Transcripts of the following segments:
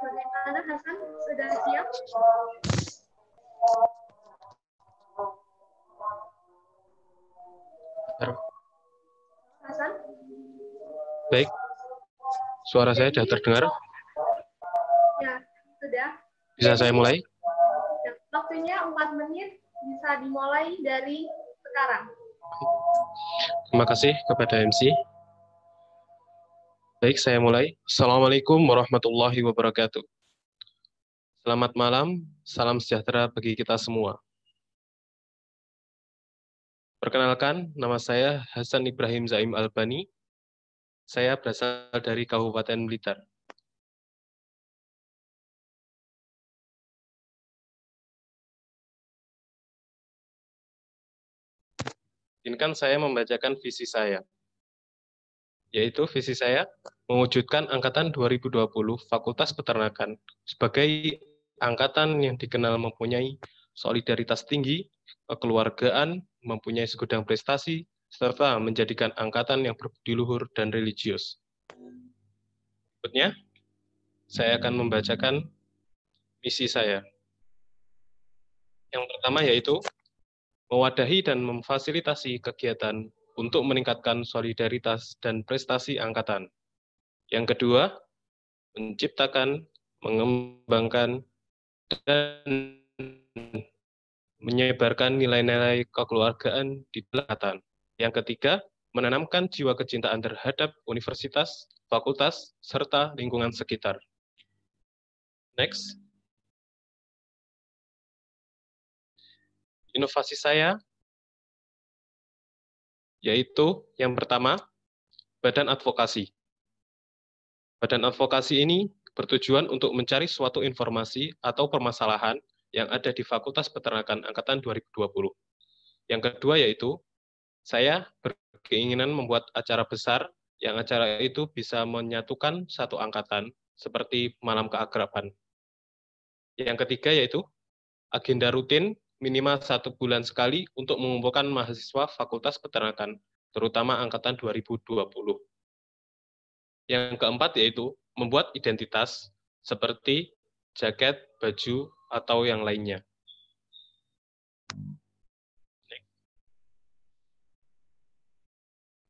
Bagaimana Hasan? Sudah siap? Hasan? Baik, suara saya sudah terdengar. Ya, sudah. Bisa saya mulai? Ya, waktunya 4 menit, bisa dimulai dari sekarang. Terima kasih kepada MC. Baik, saya mulai. Assalamualaikum warahmatullahi wabarakatuh. Selamat malam, salam sejahtera bagi kita semua. Perkenalkan, nama saya Hasan Ibrahim Zaim Albani. Saya berasal dari Kabupaten Blitar. Izinkan saya membacakan visi saya, yaitu visi saya mewujudkan Angkatan 2020 Fakultas Peternakan sebagai angkatan yang dikenal mempunyai solidaritas tinggi, kekeluargaan, mempunyai segudang prestasi, serta menjadikan angkatan yang berbudi luhur dan religius. Berikutnya, saya akan membacakan misi saya. Yang pertama yaitu mewadahi dan memfasilitasi kegiatan untuk meningkatkan solidaritas dan prestasi angkatan. Yang kedua, menciptakan, mengembangkan, dan menyebarkan nilai-nilai kekeluargaan di angkatan. Yang ketiga, menanamkan jiwa kecintaan terhadap universitas, fakultas, serta lingkungan sekitar. Next. Inovasi saya yaitu yang pertama, badan advokasi. Badan advokasi ini bertujuan untuk mencari suatu informasi atau permasalahan yang ada di Fakultas Peternakan Angkatan 2020. Yang kedua yaitu, saya berkeinginan membuat acara besar yang acara itu bisa menyatukan satu angkatan seperti malam keakraban. Yang ketiga yaitu, agenda rutin minimal 1 bulan sekali untuk mengumpulkan mahasiswa Fakultas Peternakan, terutama Angkatan 2020. Yang keempat yaitu membuat identitas seperti jaket, baju, atau yang lainnya.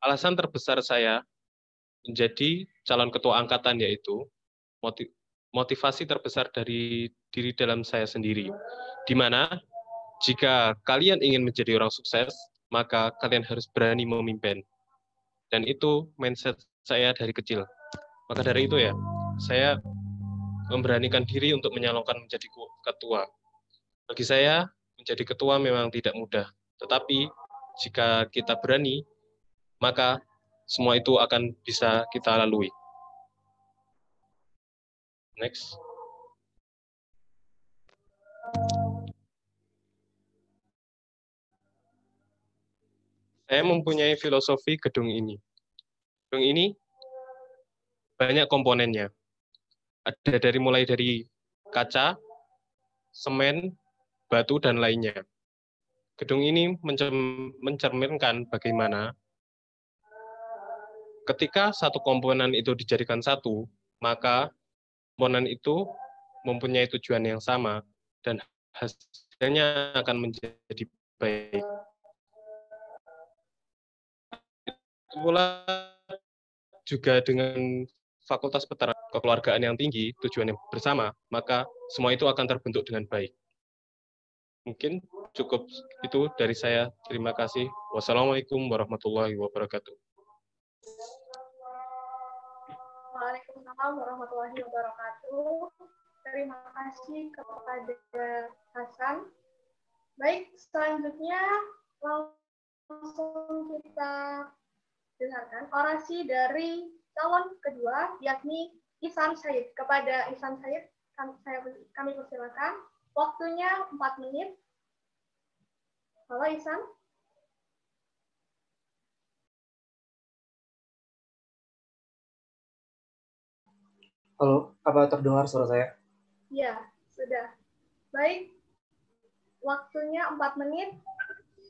Alasan terbesar saya menjadi calon ketua angkatan yaitu motivasi terbesar dari diri dalam saya sendiri. Di mana jika kalian ingin menjadi orang sukses, maka kalian harus berani memimpin. Dan itu mindset saya dari kecil. Maka dari itu ya, saya memberanikan diri untuk menyalonkan menjadi ketua. Bagi saya, menjadi ketua memang tidak mudah. Tetapi jika kita berani, maka semua itu akan bisa kita lalui. Next. Saya mempunyai filosofi gedung ini. Gedung ini banyak komponennya. Ada mulai dari kaca, semen, batu, dan lainnya. Gedung ini mencerminkan bagaimana ketika satu komponen itu dijadikan satu, maka komponen itu mempunyai tujuan yang sama dan hasilnya akan menjadi baik. Pula juga dengan Fakultas Peternakan kekeluargaan yang tinggi, tujuan yang bersama, maka semua itu akan terbentuk dengan baik. Mungkin cukup itu dari saya. Terima kasih. Wassalamualaikum warahmatullahi wabarakatuh. Waalaikumsalam warahmatullahi wabarakatuh. Terima kasih kepada Hasan. Baik, selanjutnya langsung kita dengarkan orasi dari calon kedua, yakni Ihsan Said. Kepada Ihsan Said, kami persilakan. Waktunya 4 menit. Halo Ihsan. Halo, apa terdengar suara saya? Ya, sudah. Baik, waktunya 4 menit.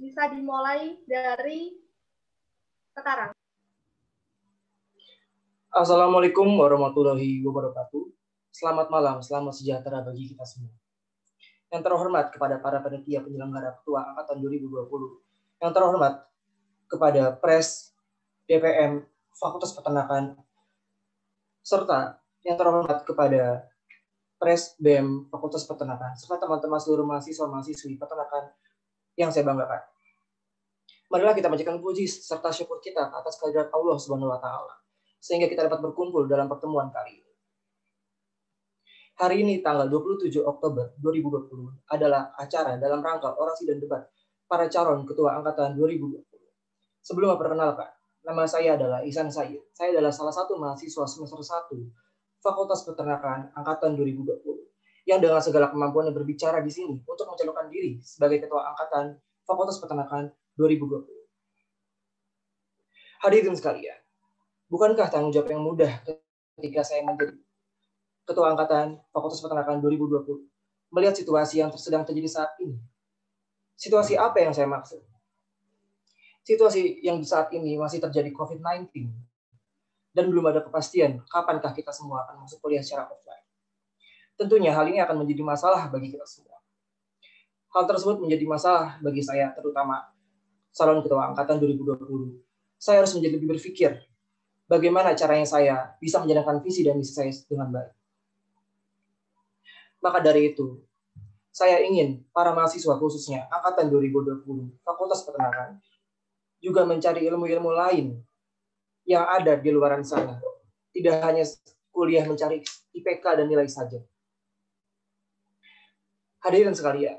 Bisa dimulai dari sekarang. Assalamualaikum warahmatullahi wabarakatuh. Selamat malam, selamat sejahtera bagi kita semua. Yang terhormat kepada para panitia penyelenggara Ketua Angkatan 2020. Yang terhormat kepada Pres, DPM, Fakultas Peternakan, serta yang terhormat kepada Pres, BEM, Fakultas Peternakan, serta teman-teman seluruh mahasiswa-mahasiswi peternakan yang saya banggakan. Marilah kita panjatkan puji serta syukur kita atas kehadirat Allah Subhanahu wa Ta'ala, sehingga kita dapat berkumpul dalam pertemuan kali ini. Hari ini tanggal 27 Oktober 2020 adalah acara dalam rangka orasi dan debat para calon ketua angkatan 2020. Sebelum memperkenalkan, nama saya adalah Ihsan Said. Saya adalah salah satu mahasiswa semester 1 Fakultas Peternakan angkatan 2020 yang dengan segala kemampuan berbicara di sini untuk mencalonkan diri sebagai ketua angkatan Fakultas Peternakan 2020. Hadirin sekalian, bukankah tanggung jawab yang mudah ketika saya menjadi Ketua Angkatan Fakultas Peternakan 2020 melihat situasi yang sedang terjadi saat ini? Situasi apa yang saya maksud? Situasi yang saat ini masih terjadi COVID-19 dan belum ada kepastian kapankah kita semua akan masuk kuliah secara offline. Tentunya hal ini akan menjadi masalah bagi kita semua. Hal tersebut menjadi masalah bagi saya, terutama calon Ketua Angkatan 2020. Saya harus menjadi lebih berpikir bagaimana caranya saya bisa menjalankan visi dan misi saya dengan baik. Maka dari itu, saya ingin para mahasiswa khususnya Angkatan 2020 Fakultas Peternakan juga mencari ilmu-ilmu lain yang ada di luar sana. Tidak hanya kuliah mencari IPK dan nilai saja. Hadirin sekalian,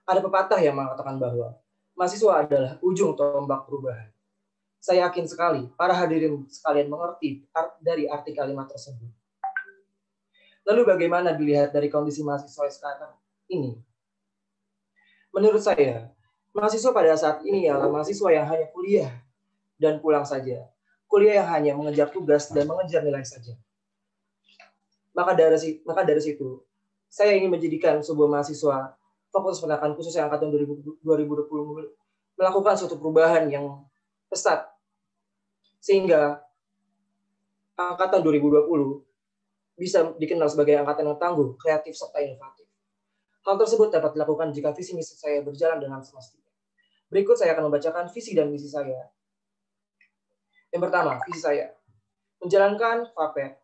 ada pepatah yang mengatakan bahwa mahasiswa adalah ujung tombak perubahan. Saya yakin sekali para hadirin sekalian mengerti dari arti kalimat tersebut. Lalu bagaimana dilihat dari kondisi mahasiswa sekarang ini? Menurut saya, mahasiswa pada saat ini adalah mahasiswa yang hanya kuliah dan pulang saja. Kuliah yang hanya mengejar tugas dan mengejar nilai saja. Maka dari situ, saya ingin menjadikan sebuah mahasiswa Fakultas Peternakan khususnya angkatan 2020 melakukan suatu perubahan yang pesat sehingga angkatan 2020 bisa dikenal sebagai angkatan yang tangguh, kreatif, serta inovatif. Hal tersebut dapat dilakukan jika visi misi saya berjalan dengan semestinya. Berikut saya akan membacakan visi dan misi saya. Yang pertama, visi saya menjalankan FAPET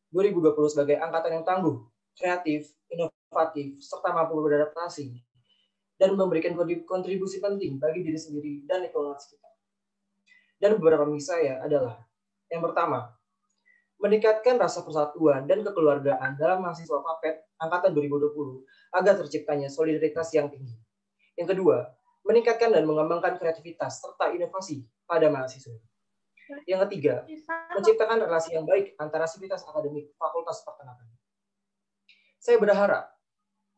2020 sebagai angkatan yang tangguh, kreatif, inovatif, serta mampu beradaptasi, dan memberikan kontribusi penting bagi diri sendiri dan lingkungan sekitar. Dan beberapa misi saya adalah, yang pertama, meningkatkan rasa persatuan dan kekeluargaan dalam mahasiswa FAPET angkatan 2020 agar terciptanya solidaritas yang tinggi. Yang kedua, meningkatkan dan mengembangkan kreativitas serta inovasi pada mahasiswa. Yang ketiga, menciptakan relasi yang baik antara sivitas akademik Fakultas Peternakan. Saya berharap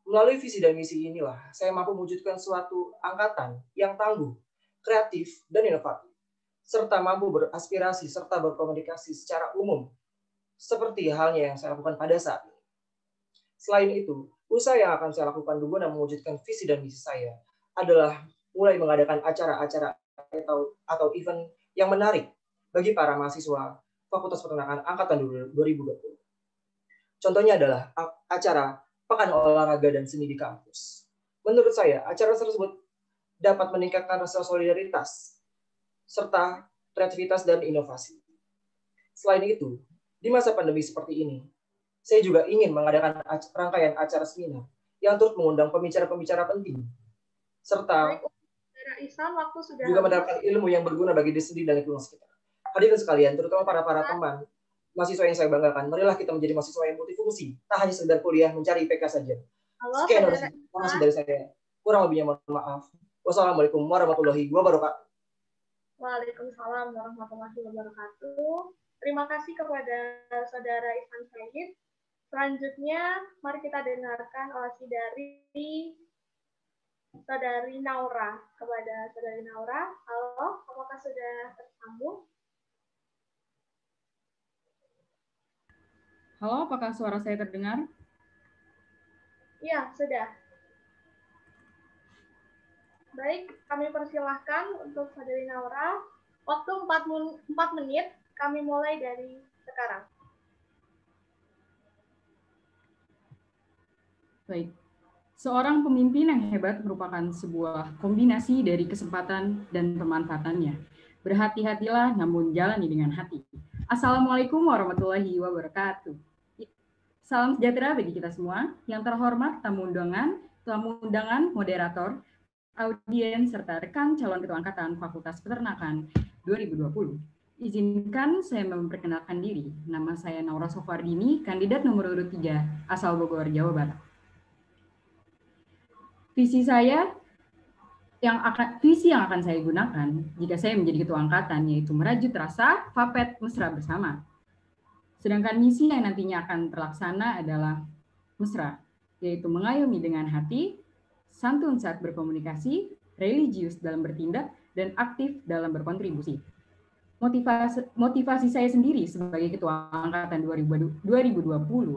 melalui visi dan misi inilah saya mampu mewujudkan suatu angkatan yang tangguh, kreatif, dan inovatif, serta mampu beraspirasi serta berkomunikasi secara umum, seperti halnya yang saya lakukan pada saat ini. Selain itu, usaha yang akan saya lakukan guna mewujudkan visi dan misi saya adalah mulai mengadakan acara-acara atau event yang menarik bagi para mahasiswa Fakultas Peternakan angkatan 2020. Contohnya adalah acara Pekan Olahraga dan Seni di kampus. Menurut saya, acara tersebut dapat meningkatkan rasa solidaritas serta kreativitas dan inovasi. Selain itu, di masa pandemi seperti ini, saya juga ingin mengadakan rangkaian acara seminar yang turut mengundang pembicara-pembicara penting, serta juga mendapatkan ilmu yang berguna bagi diri sendiri dan lingkungan sekitar. Hadirin sekalian, terutama para teman mahasiswa yang saya banggakan, marilah kita menjadi mahasiswa yang multifungsi, tak hanya sekedar kuliah mencari IPK saja. Sekian dari saya. Kurang lebihnya mohon maaf. Wassalamualaikum warahmatullahi wabarakatuh. Waalaikumsalam warahmatullahi wabarakatuh. Terima kasih kepada Saudara Ihsan Said. Selanjutnya, mari kita dengarkan orasi dari Saudari Naura. Kepada Saudari Naura, halo, apakah sudah tersambung? Halo, apakah suara saya terdengar? Ya, sudah. Baik, kami persilahkan untuk Saudari Naura. Waktu 4 menit, kami mulai dari sekarang. Baik. Seorang pemimpin yang hebat merupakan sebuah kombinasi dari kesempatan dan pemanfaatannya. Berhati-hatilah namun jalani dengan hati. Assalamualaikum warahmatullahi wabarakatuh. Salam sejahtera bagi kita semua. Yang terhormat tamu undangan, moderator, audiens, serta rekan calon ketua angkatan Fakultas Peternakan 2020. Izinkan saya memperkenalkan diri. Nama saya Naura Sofardini, kandidat nomor urut 3, asal Bogor, Jawa Barat. Visi yang akan saya gunakan jika saya menjadi ketua angkatan yaitu merajut rasa FAPET mesra bersama. Sedangkan misi yang nantinya akan terlaksana adalah mesra, yaitu mengayomi dengan hati, santun saat berkomunikasi, religius dalam bertindak, dan aktif dalam berkontribusi. Motivasi saya sendiri sebagai ketua angkatan 2020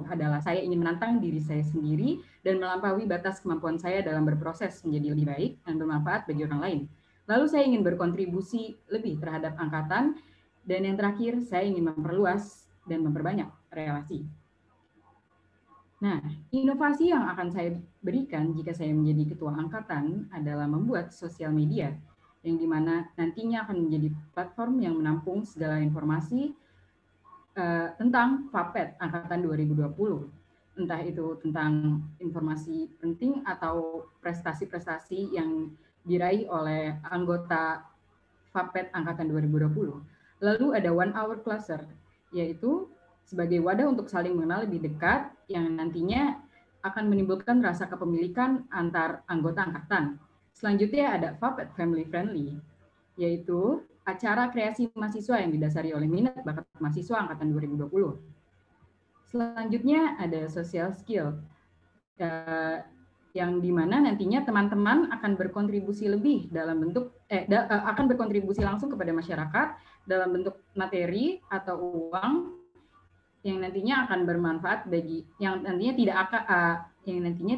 adalah saya ingin menantang diri saya sendiri dan melampaui batas kemampuan saya dalam berproses menjadi lebih baik dan bermanfaat bagi orang lain. Lalu saya ingin berkontribusi lebih terhadap angkatan, dan yang terakhir saya ingin memperluas dan memperbanyak relasi. Nah, inovasi yang akan saya berikan jika saya menjadi ketua angkatan adalah membuat sosial media, yang dimana nantinya akan menjadi platform yang menampung segala informasi tentang FAPET angkatan 2020. Entah itu tentang informasi penting atau prestasi-prestasi yang diraih oleh anggota FAPET angkatan 2020. Lalu ada 1 Hour Cluster, yaitu sebagai wadah untuk saling mengenal lebih dekat yang nantinya akan menimbulkan rasa kepemilikan antar anggota angkatan. Selanjutnya ada FAPET Family Friendly, yaitu acara kreasi mahasiswa yang didasari oleh minat bakat mahasiswa angkatan 2020. Selanjutnya ada social skill, yang dimana nantinya teman-teman akan berkontribusi lebih dalam bentuk akan berkontribusi langsung kepada masyarakat dalam bentuk materi atau uang yang nantinya akan bermanfaat bagi yang nantinya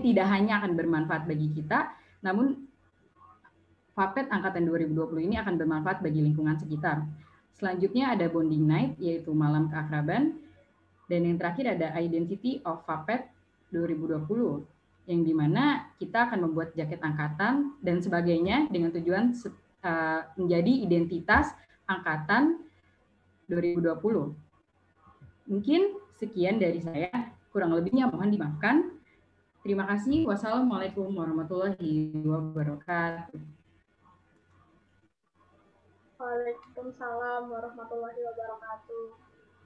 tidak hanya akan bermanfaat bagi kita, namun FAPET angkatan 2020 ini akan bermanfaat bagi lingkungan sekitar. Selanjutnya ada bonding night, yaitu malam keakraban, dan yang terakhir ada identity of FAPET 2020. Yang dimana kita akan membuat jaket angkatan dan sebagainya dengan tujuan menjadi identitas angkatan 2020. Mungkin Sekian dari saya, kurang lebihnya mohon dimaafkan. Terima kasih. Wassalamualaikum warahmatullahi wabarakatuh. Waalaikumsalam warahmatullahi wabarakatuh.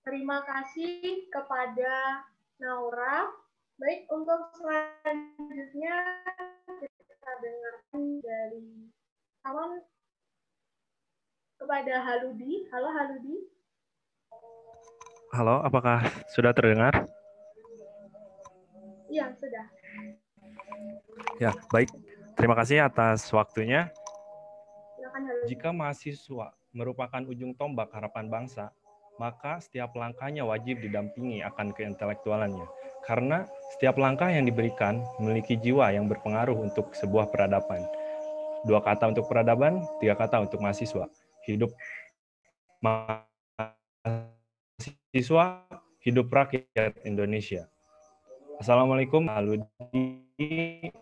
Terima kasih kepada Naura. Baik, untuk selanjutnya kita dengarkan dari calon kepada Haludi. Halo Haludi. Halo, apakah sudah terdengar? Iya, sudah. Ya, baik. Terima kasih atas waktunya. Silakan Haludi. Jika mahasiswa merupakan ujung tombak harapan bangsa, maka setiap langkahnya wajib didampingi akan keintelektualannya. Karena setiap langkah yang diberikan memiliki jiwa yang berpengaruh untuk sebuah peradaban. 2 kata untuk peradaban, 3 kata untuk mahasiswa. Hidup mahasiswa, hidup rakyat Indonesia. Assalamualaikum, Haludi.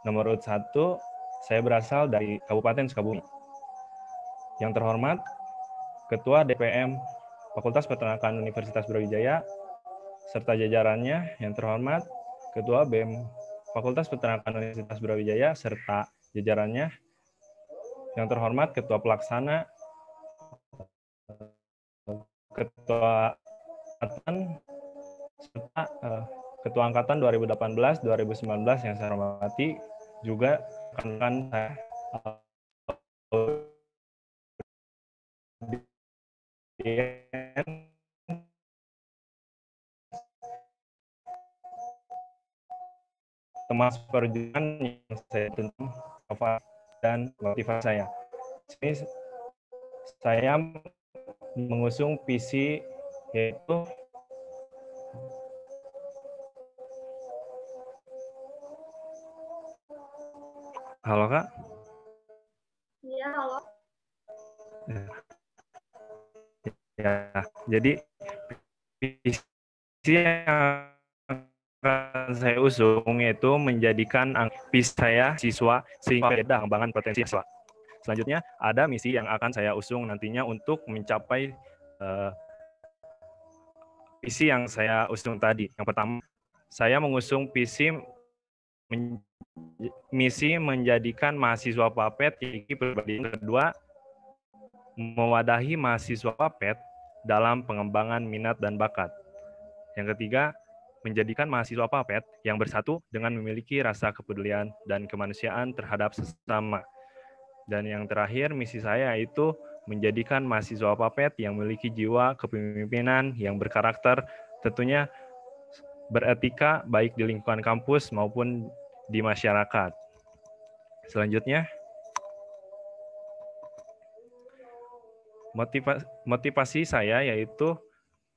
Nomor urut 1, saya berasal dari Kabupaten Sukabumi. Yang terhormat, Ketua DPM Fakultas Peternakan Universitas Brawijaya, serta jajarannya. Yang terhormat, Ketua BEM Fakultas Peternakan Universitas Brawijaya, serta jajarannya. Yang terhormat, Ketua Pelaksana, Ketua Angkatan, serta Ketua Angkatan 2018-2019 yang saya hormati, juga rekan-rekan saya teman perjuangan yang saya tentang dan motivasi saya. Ini saya mengusung visi yaitu halo Kak. Iya, halo. Ya, jadi visi yang akan saya usung yaitu menjadikan visi saya siswa sehingga beda pengembangan potensi siswa. Selanjutnya ada misi yang akan saya usung nantinya untuk mencapai visi yang saya usung tadi. Yang pertama, saya mengusung misi menjadikan mahasiswa PAPET yang pribadi. Yang kedua, mewadahi mahasiswa PAPET dalam pengembangan minat dan bakat. Yang ketiga, menjadikan mahasiswa PAPET yang bersatu dengan memiliki rasa kepedulian dan kemanusiaan terhadap sesama. Dan yang terakhir, misi saya yaitu menjadikan mahasiswa PAPET yang memiliki jiwa kepemimpinan yang berkarakter, tentunya beretika baik di lingkungan kampus maupun di masyarakat. Selanjutnya, motivasi saya yaitu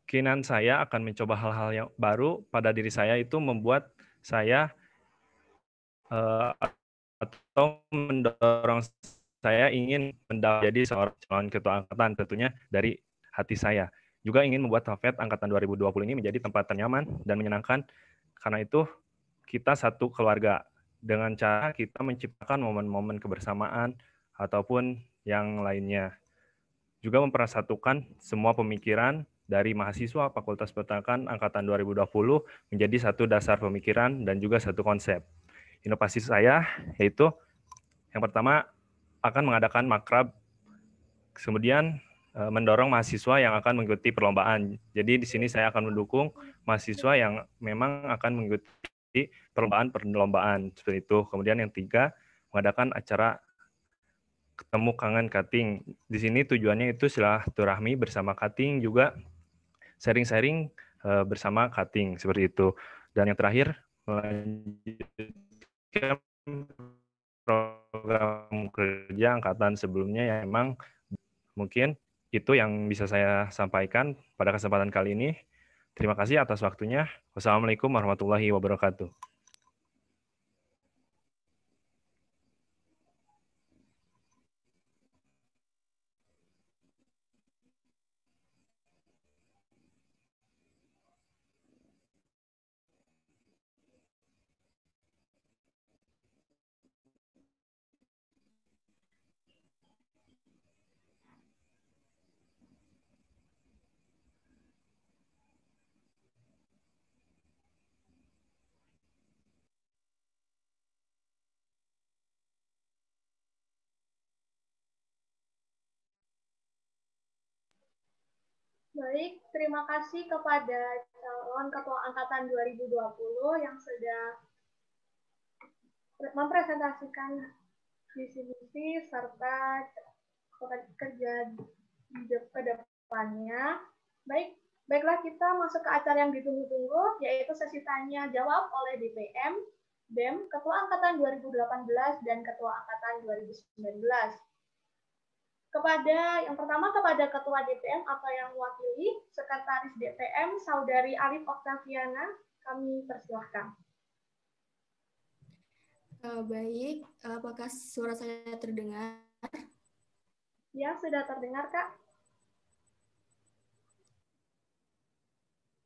keinginan saya akan mencoba hal-hal yang baru pada diri saya, itu membuat saya atau mendorong saya ingin menjadi seorang calon ketua angkatan, tentunya dari hati saya. Juga ingin membuat PAPET angkatan 2020 ini menjadi tempat ternyaman dan menyenangkan. Karena itu kita satu keluarga dengan cara kita menciptakan momen-momen kebersamaan ataupun yang lainnya. Juga mempersatukan semua pemikiran dari mahasiswa Fakultas Peternakan angkatan 2020 menjadi satu dasar pemikiran dan juga satu konsep. Inovasi saya yaitu yang pertama akan mengadakan makrab, kemudian mendorong mahasiswa yang akan mengikuti perlombaan. Jadi di sini saya akan mendukung mahasiswa yang memang akan mengikuti perlombaan seperti itu. Kemudian yang tiga, mengadakan acara ketemu kangen cutting. Di sini tujuannya itu silaturahmi bersama cutting, juga sharing-sharing bersama cutting seperti itu. Dan yang terakhir, melanjutkan program kerja angkatan sebelumnya yang memang mungkin itu yang bisa saya sampaikan pada kesempatan kali ini. Terima kasih atas waktunya. Wassalamualaikum warahmatullahi wabarakatuh. Baik, terima kasih kepada calon Ketua Angkatan 2020 yang sudah mempresentasikan visi-misi serta kerja ke depannya. Baiklah kita masuk ke acara yang ditunggu-tunggu, yaitu sesi tanya jawab oleh DPM, BEM, Ketua Angkatan 2018 dan Ketua Angkatan 2019. Yang pertama kepada Ketua DPM atau yang mewakili, Sekretaris DPM, Saudari Alif Oktaviana, kami persilahkan. Baik, apakah suara saya terdengar? Ya, sudah terdengar, Kak.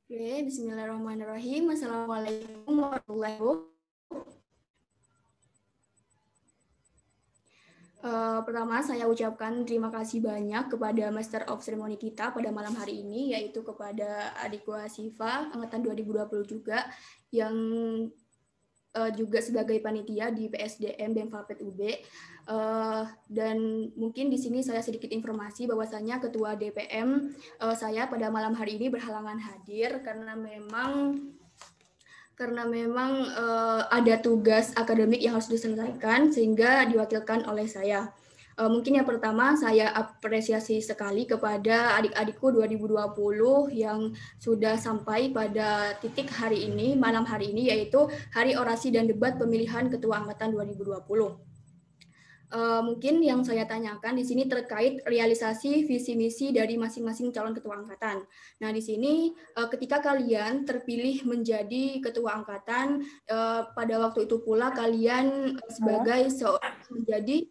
Oke, bismillahirrahmanirrahim. Assalamualaikum warahmatullahi wabarakatuh. Pertama, saya ucapkan terima kasih banyak kepada Master of Ceremony kita pada malam hari ini, yaitu kepada adikku Asifa, angkatan 2020 juga, yang juga sebagai panitia di PSDM BEM Vapet UB. Dan mungkin di sini saya sedikit informasi bahwasanya Ketua DPM saya pada malam hari ini berhalangan hadir karena memang ada tugas akademik yang harus diselesaikan sehingga diwakilkan oleh saya. Mungkin yang pertama saya apresiasi sekali kepada adik-adikku 2020 yang sudah sampai pada titik hari ini, malam hari ini, yaitu Hari Orasi dan Debat Pemilihan Ketua Angkatan 2020. Mungkin yang saya tanyakan di sini terkait realisasi visi misi dari masing-masing calon ketua angkatan. Nah, di sini ketika kalian terpilih menjadi ketua angkatan, pada waktu itu pula kalian sebagai menjadi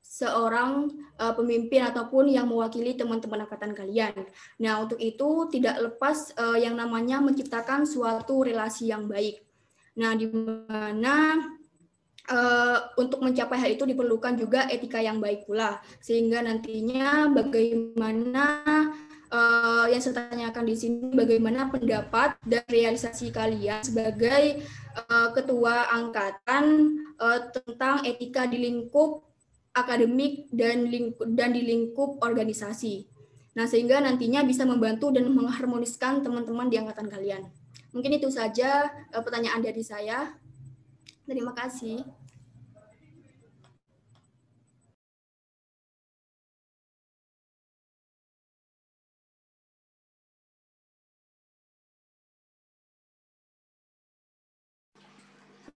seorang pemimpin ataupun yang mewakili teman-teman angkatan kalian. Nah, untuk itu tidak lepas yang namanya menciptakan suatu relasi yang baik. Nah, di mana untuk mencapai hal itu diperlukan juga etika yang baik pula, sehingga nantinya bagaimana yang saya tanyakan di sini, bagaimana pendapat dan realisasi kalian sebagai ketua angkatan tentang etika di lingkup akademik dan di lingkup organisasi. Nah, sehingga nantinya bisa membantu dan mengharmoniskan teman-teman di angkatan kalian. Mungkin itu saja pertanyaan dari saya. Terima kasih.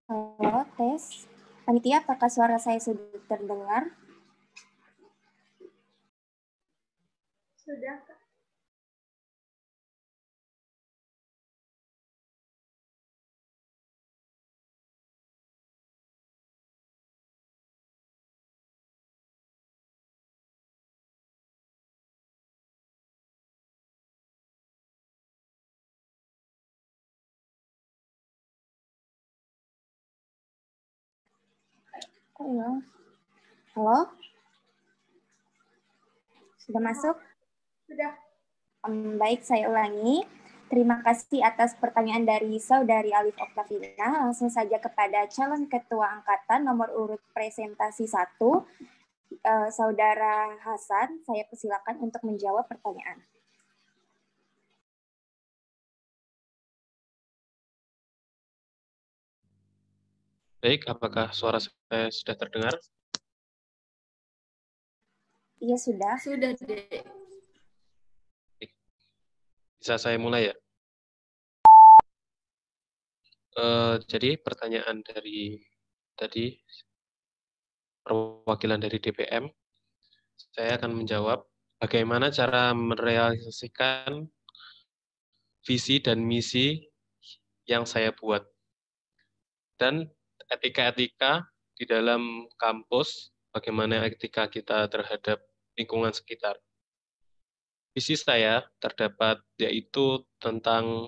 Halo, tes. Panitia, apakah suara saya sudah terdengar? Sudah, Kak. Halo? Sudah masuk? Sudah. Baik, saya ulangi. Terima kasih atas pertanyaan dari Saudari Alif Oktaviana. Langsung saja kepada calon ketua angkatan nomor urut presentasi 1, Saudara Hasan. Saya persilakan untuk menjawab pertanyaan. Baik, apakah suara saya sudah terdengar? Iya, sudah. Sudah, Dek. Bisa saya mulai ya? Jadi pertanyaan dari tadi, perwakilan dari DPM, saya akan menjawab bagaimana cara merealisasikan visi dan misi yang saya buat. Dan etika-etika di dalam kampus, bagaimana etika kita terhadap lingkungan sekitar. Visi saya terdapat yaitu tentang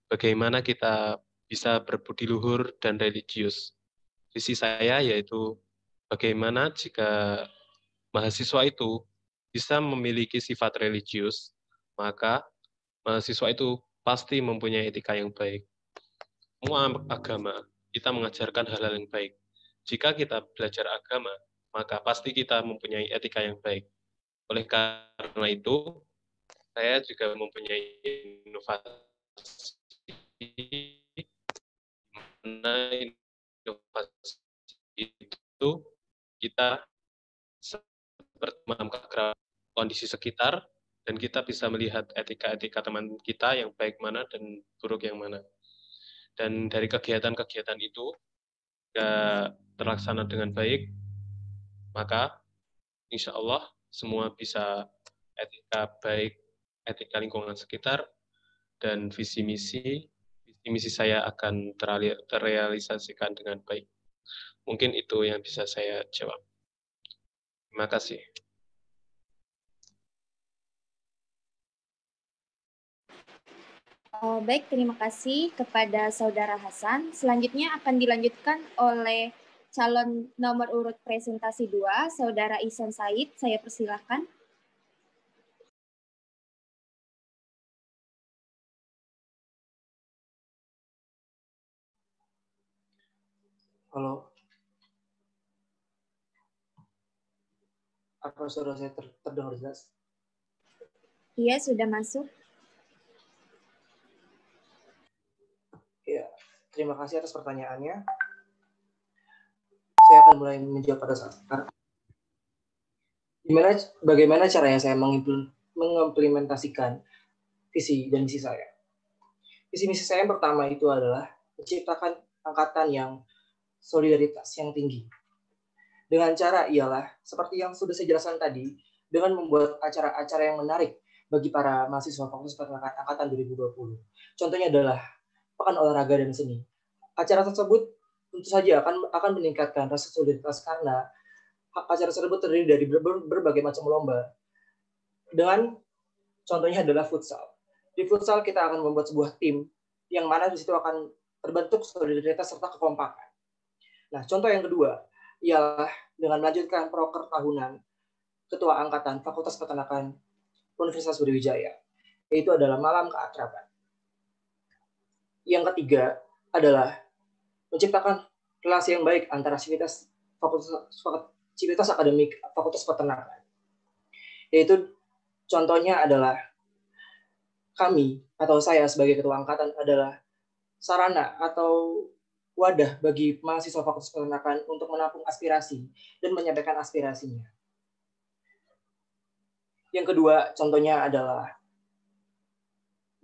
bagaimana kita bisa berbudi luhur dan religius. Visi saya yaitu bagaimana jika mahasiswa itu bisa memiliki sifat religius, maka mahasiswa itu pasti mempunyai etika yang baik. Semua agama kita mengajarkan hal-hal yang baik. Jika kita belajar agama, maka pasti kita mempunyai etika yang baik. Oleh karena itu, saya juga mempunyai inovasi, mana inovasi itu kita seperti memahami kondisi sekitar, dan kita bisa melihat etika-etika teman kita yang baik mana dan buruk yang mana. Dan dari kegiatan-kegiatan itu terlaksana dengan baik, maka insya Allah semua bisa etika baik, etika lingkungan sekitar, dan visi misi saya akan terrealisasikan dengan baik. Mungkin itu yang bisa saya jawab. Terima kasih. Baik, terima kasih kepada Saudara Hasan. Selanjutnya akan dilanjutkan oleh calon nomor urut presentasi 2, Saudara Ihsan Said. Saya persilahkan. Halo. Apa suara saya terdengar jelas? Iya, sudah masuk. Ya, terima kasih atas pertanyaannya. Saya akan mulai menjawab pada saat sekarang. Bagaimana caranya saya mengimplementasikan visi dan misi saya? Visi misi saya yang pertama itu adalah menciptakan angkatan yang solidaritas yang tinggi. Dengan cara ialah, seperti yang sudah saya jelaskan tadi, dengan membuat acara-acara yang menarik bagi para mahasiswa Fakultas Peternakan Angkatan 2020. Contohnya adalah Pekan Olahraga dan Seni. Acara tersebut tentu saja akan meningkatkan rasa solidaritas karena acara tersebut terdiri dari berbagai macam lomba. Dengan contohnya adalah futsal. Di futsal kita akan membuat sebuah tim yang mana di situ akan terbentuk solidaritas serta kekompakan. Nah, contoh yang kedua ialah dengan melanjutkan proker tahunan Ketua Angkatan Fakultas Peternakan Universitas Brawijaya, yaitu adalah Malam Keakraban. Yang ketiga adalah menciptakan relasi yang baik antara civitas akademik Fakultas Peternakan. Yaitu contohnya adalah kami atau saya sebagai Ketua Angkatan adalah sarana atau wadah bagi mahasiswa Fakultas Peternakan untuk menampung aspirasi dan menyampaikan aspirasinya. Yang kedua, contohnya adalah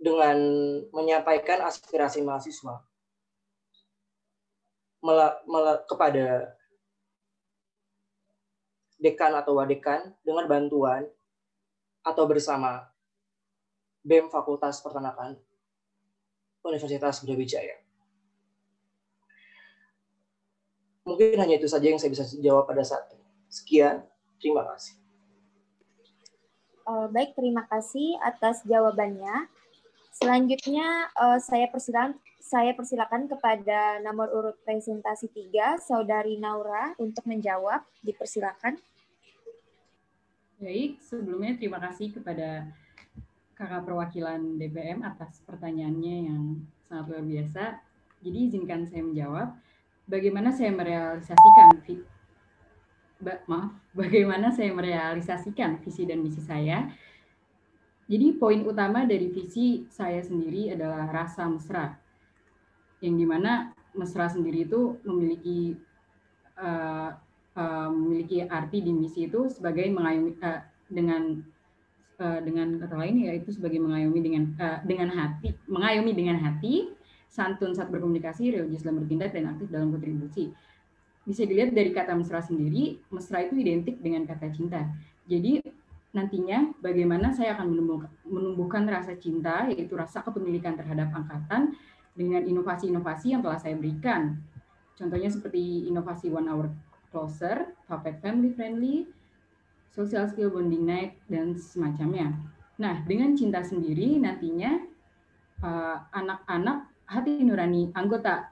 dengan menyampaikan aspirasi mahasiswa kepada dekan atau wadekan dengan bantuan atau bersama BEM Fakultas Peternakan Universitas Brawijaya. Mungkin hanya itu saja yang saya bisa jawab pada saat ini. Sekian, terima kasih. Baik, terima kasih atas jawabannya. Selanjutnya saya persilakan kepada nomor urut presentasi 3, Saudari Naura, untuk menjawab. Dipersilakan. Baik, sebelumnya terima kasih kepada kakak perwakilan DPM atas pertanyaannya yang sangat luar biasa. Jadi izinkan saya menjawab. Bagaimana saya merealisasikan visi dan misi saya. Jadi poin utama dari visi saya sendiri adalah rasa mesra, yang dimana mesra sendiri itu memiliki arti di misi itu sebagai mengayomi dengan kata lain yaitu sebagai mengayomi dengan hati, santun saat berkomunikasi, religius dalam bertindak, dan aktif dalam kontribusi. Bisa dilihat dari kata mesra sendiri, mesra itu identik dengan kata cinta. Jadi nantinya bagaimana saya akan menumbuhkan rasa cinta, yaitu rasa kepemilikan terhadap angkatan dengan inovasi-inovasi yang telah saya berikan. Contohnya seperti inovasi 1 Hour Closer, Puppet Family Friendly, Social Skill Bonding Night, dan semacamnya. Nah, dengan cinta sendiri nantinya anak-anak hati nurani anggota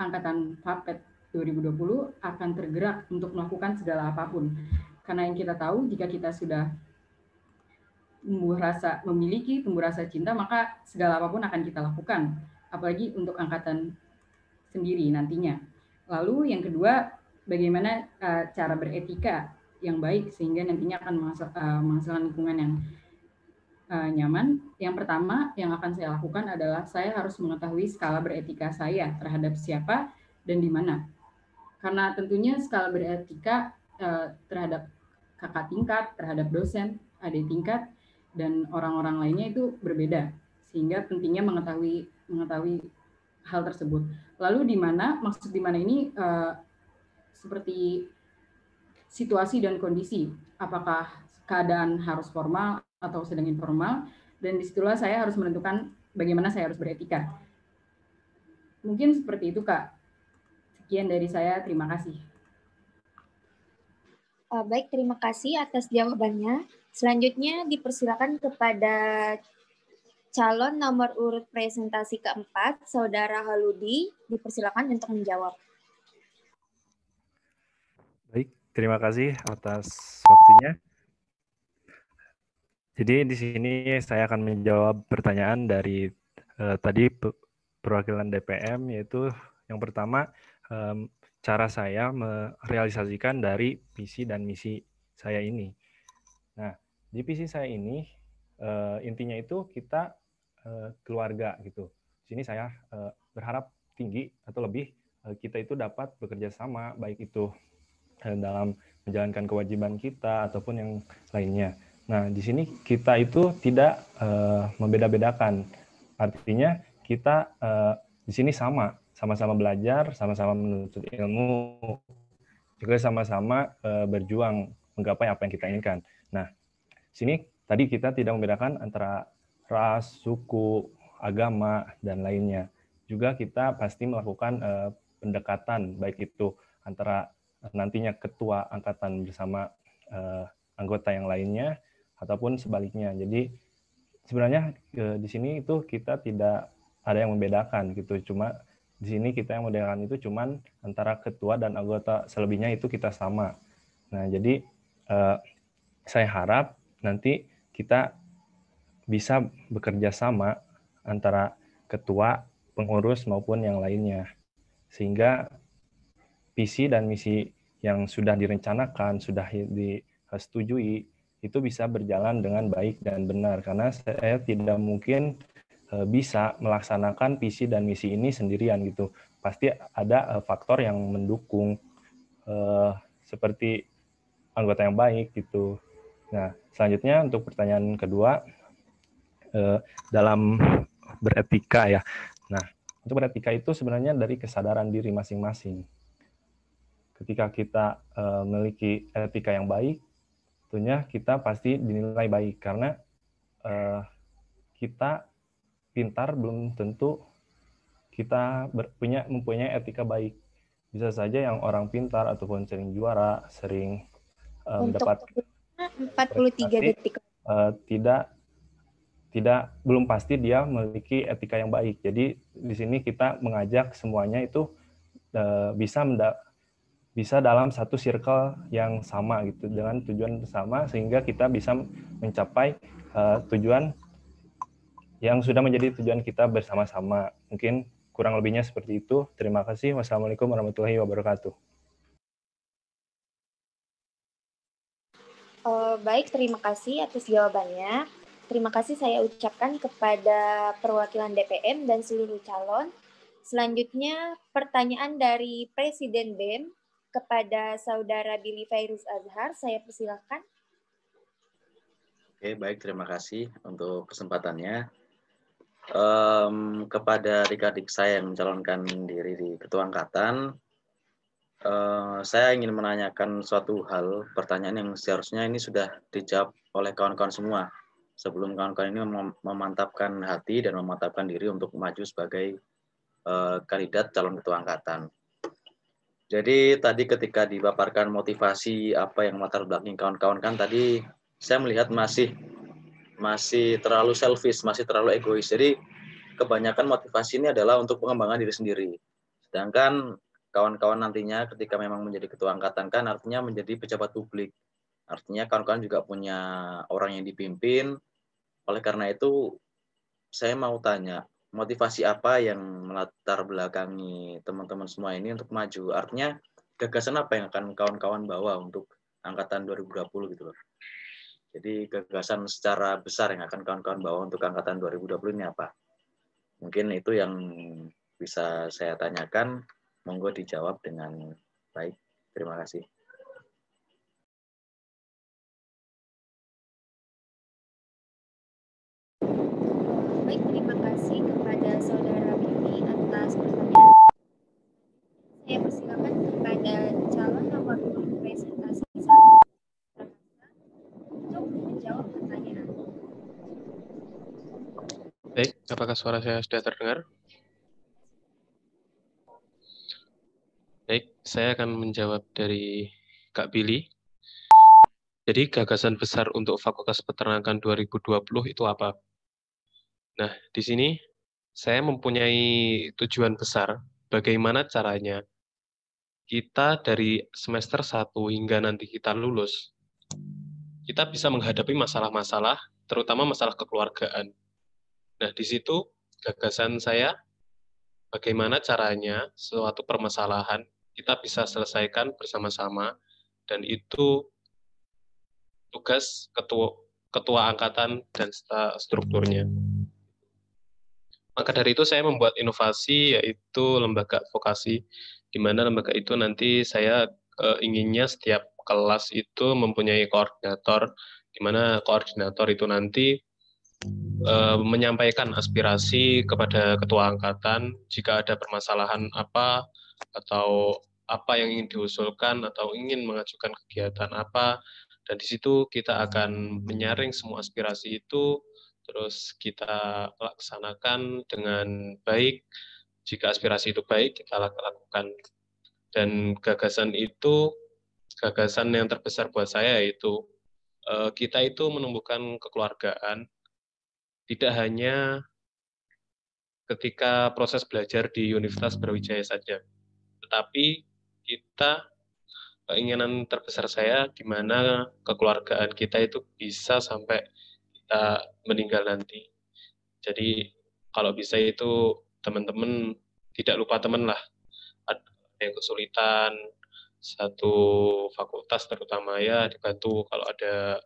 Angkatan Puppet 2020 akan tergerak untuk melakukan segala apapun. Karena yang kita tahu, jika kita sudah tumbuh rasa cinta, maka segala apapun akan kita lakukan. Apalagi untuk angkatan sendiri nantinya. Lalu yang kedua, bagaimana cara beretika yang baik sehingga nantinya akan menghasilkan lingkungan yang nyaman, yang pertama yang akan saya lakukan adalah saya harus mengetahui skala beretika saya terhadap siapa dan di mana. Karena tentunya skala beretika terhadap kakak tingkat, terhadap dosen, adik tingkat, dan orang-orang lainnya itu berbeda. Sehingga pentingnya mengetahui hal tersebut. Lalu di mana, maksud di mana ini seperti situasi dan kondisi. Apakah keadaan harus formal atau sedang informal, dan disitulah saya harus menentukan bagaimana saya harus beretika. Mungkin seperti itu, Kak. Sekian dari saya, terima kasih. Baik, terima kasih atas jawabannya. Selanjutnya dipersilakan kepada calon nomor urut presentasi keempat, Saudara Haludi, dipersilakan untuk menjawab. Baik, terima kasih atas waktunya. Jadi di sini saya akan menjawab pertanyaan dari tadi perwakilan DPM, yaitu yang pertama, cara saya merealisasikan dari visi dan misi saya ini. Nah, di visi saya ini intinya itu kita keluarga gitu. Di sini saya berharap tinggi atau lebih kita itu dapat bekerja sama, baik itu dalam menjalankan kewajiban kita ataupun yang lainnya. Nah, di sini kita itu tidak membeda-bedakan. Artinya kita di sini sama-sama belajar, sama-sama menuntut ilmu, juga sama-sama berjuang menggapai apa yang kita inginkan. Nah, di sini tadi kita tidak membedakan antara ras, suku, agama, dan lainnya. Juga kita pasti melakukan pendekatan, baik itu antara nantinya ketua angkatan bersama anggota yang lainnya, ataupun sebaliknya. Jadi sebenarnya di sini itu kita tidak ada yang membedakan gitu. Cuma di sini kita yang membedakan itu cuman antara ketua dan anggota, selebihnya itu kita sama. Nah, jadi saya harap nanti kita bisa bekerja sama antara ketua, pengurus maupun yang lainnya. Sehingga visi dan misi yang sudah direncanakan, sudah disetujui, itu bisa berjalan dengan baik dan benar. Karena saya tidak mungkin bisa melaksanakan visi dan misi ini sendirian gitu. Pasti ada faktor yang mendukung seperti anggota yang baik gitu. Nah, selanjutnya untuk pertanyaan kedua, dalam beretika ya. Nah, untuk beretika itu sebenarnya dari kesadaran diri masing-masing. Ketika kita memiliki etika yang baik, tentunya kita pasti dinilai baik karena kita pintar belum tentu kita mempunyai etika baik. Bisa saja yang orang pintar ataupun sering juara, sering mendapat 43 detik. Belum pasti dia memiliki etika yang baik. Jadi di sini kita mengajak semuanya itu bisa dalam satu circle yang sama gitu, dengan tujuan bersama, sehingga kita bisa mencapai tujuan yang sudah menjadi tujuan kita bersama-sama. Mungkin kurang lebihnya seperti itu. Terima kasih. Wassalamualaikum warahmatullahi wabarakatuh. Baik, terima kasih atas jawabannya. Terima kasih saya ucapkan kepada perwakilan DPM dan seluruh calon. Selanjutnya, pertanyaan dari Presiden BEM kepada Saudara Billy Fairuz Azhar. Saya persilakan. Oke, baik. Terima kasih untuk kesempatannya. Kepada adik-adik saya yang mencalonkan diri di Ketua Angkatan, saya ingin menanyakan suatu hal, pertanyaan yang seharusnya ini sudah dijawab oleh kawan-kawan semua sebelum kawan-kawan ini memantapkan hati dan memantapkan diri untuk maju sebagai kandidat calon Ketua Angkatan. Jadi tadi ketika dipaparkan motivasi apa yang latar belakang kawan-kawan, kan tadi saya melihat masih terlalu selfish, masih terlalu egois. Jadi kebanyakan motivasi ini adalah untuk pengembangan diri sendiri. Sedangkan kawan-kawan nantinya ketika memang menjadi ketua angkatan kan artinya menjadi pejabat publik. Artinya kawan-kawan juga punya orang yang dipimpin. Oleh karena itu saya mau tanya, motivasi apa yang melatar belakangi teman-teman semua ini untuk maju? Artinya gagasan apa yang akan kawan-kawan bawa untuk angkatan 2020 gitu loh. Jadi gagasan secara besar yang akan kawan-kawan bawa untuk angkatan 2020 ini apa? Mungkin itu yang bisa saya tanyakan. Monggo dijawab dengan baik. Terima kasih. Baik, terima kasih kepada Saudara Bibi atas pertanyaan. Saya persilakan kepada calon nomor urut presentasi 1 untuk menjawab pertanyaan. Baik, apakah suara saya sudah terdengar? Baik, saya akan menjawab dari Kak Billy. Jadi gagasan besar untuk Fakultas Peternakan 2020 itu apa? Nah, di sini saya mempunyai tujuan besar bagaimana caranya kita dari semester 1 hingga nanti kita lulus, kita bisa menghadapi masalah-masalah, terutama masalah kekeluargaan. Nah, di situ gagasan saya bagaimana caranya suatu permasalahan kita bisa selesaikan bersama-sama, dan itu tugas ketua angkatan dan strukturnya. Maka dari itu saya membuat inovasi, yaitu lembaga advokasi, di mana lembaga itu nanti saya inginnya setiap kelas itu mempunyai koordinator, di mana koordinator itu nanti menyampaikan aspirasi kepada ketua angkatan jika ada permasalahan apa atau apa yang ingin diusulkan atau ingin mengajukan kegiatan apa, dan di situ kita akan menyaring semua aspirasi itu, terus kita laksanakan dengan baik. Jika aspirasi itu baik, kita lakukan. Dan gagasan itu, gagasan yang terbesar buat saya yaitu kita itu menumbuhkan kekeluargaan, tidak hanya ketika proses belajar di Universitas Brawijaya saja, tetapi kita, keinginan terbesar saya gimana kekeluargaan kita itu bisa sampai kita meninggal nanti. Jadi kalau bisa itu teman-teman tidak lupa teman lah, ada yang kesulitan satu fakultas terutama ya dibantu, kalau ada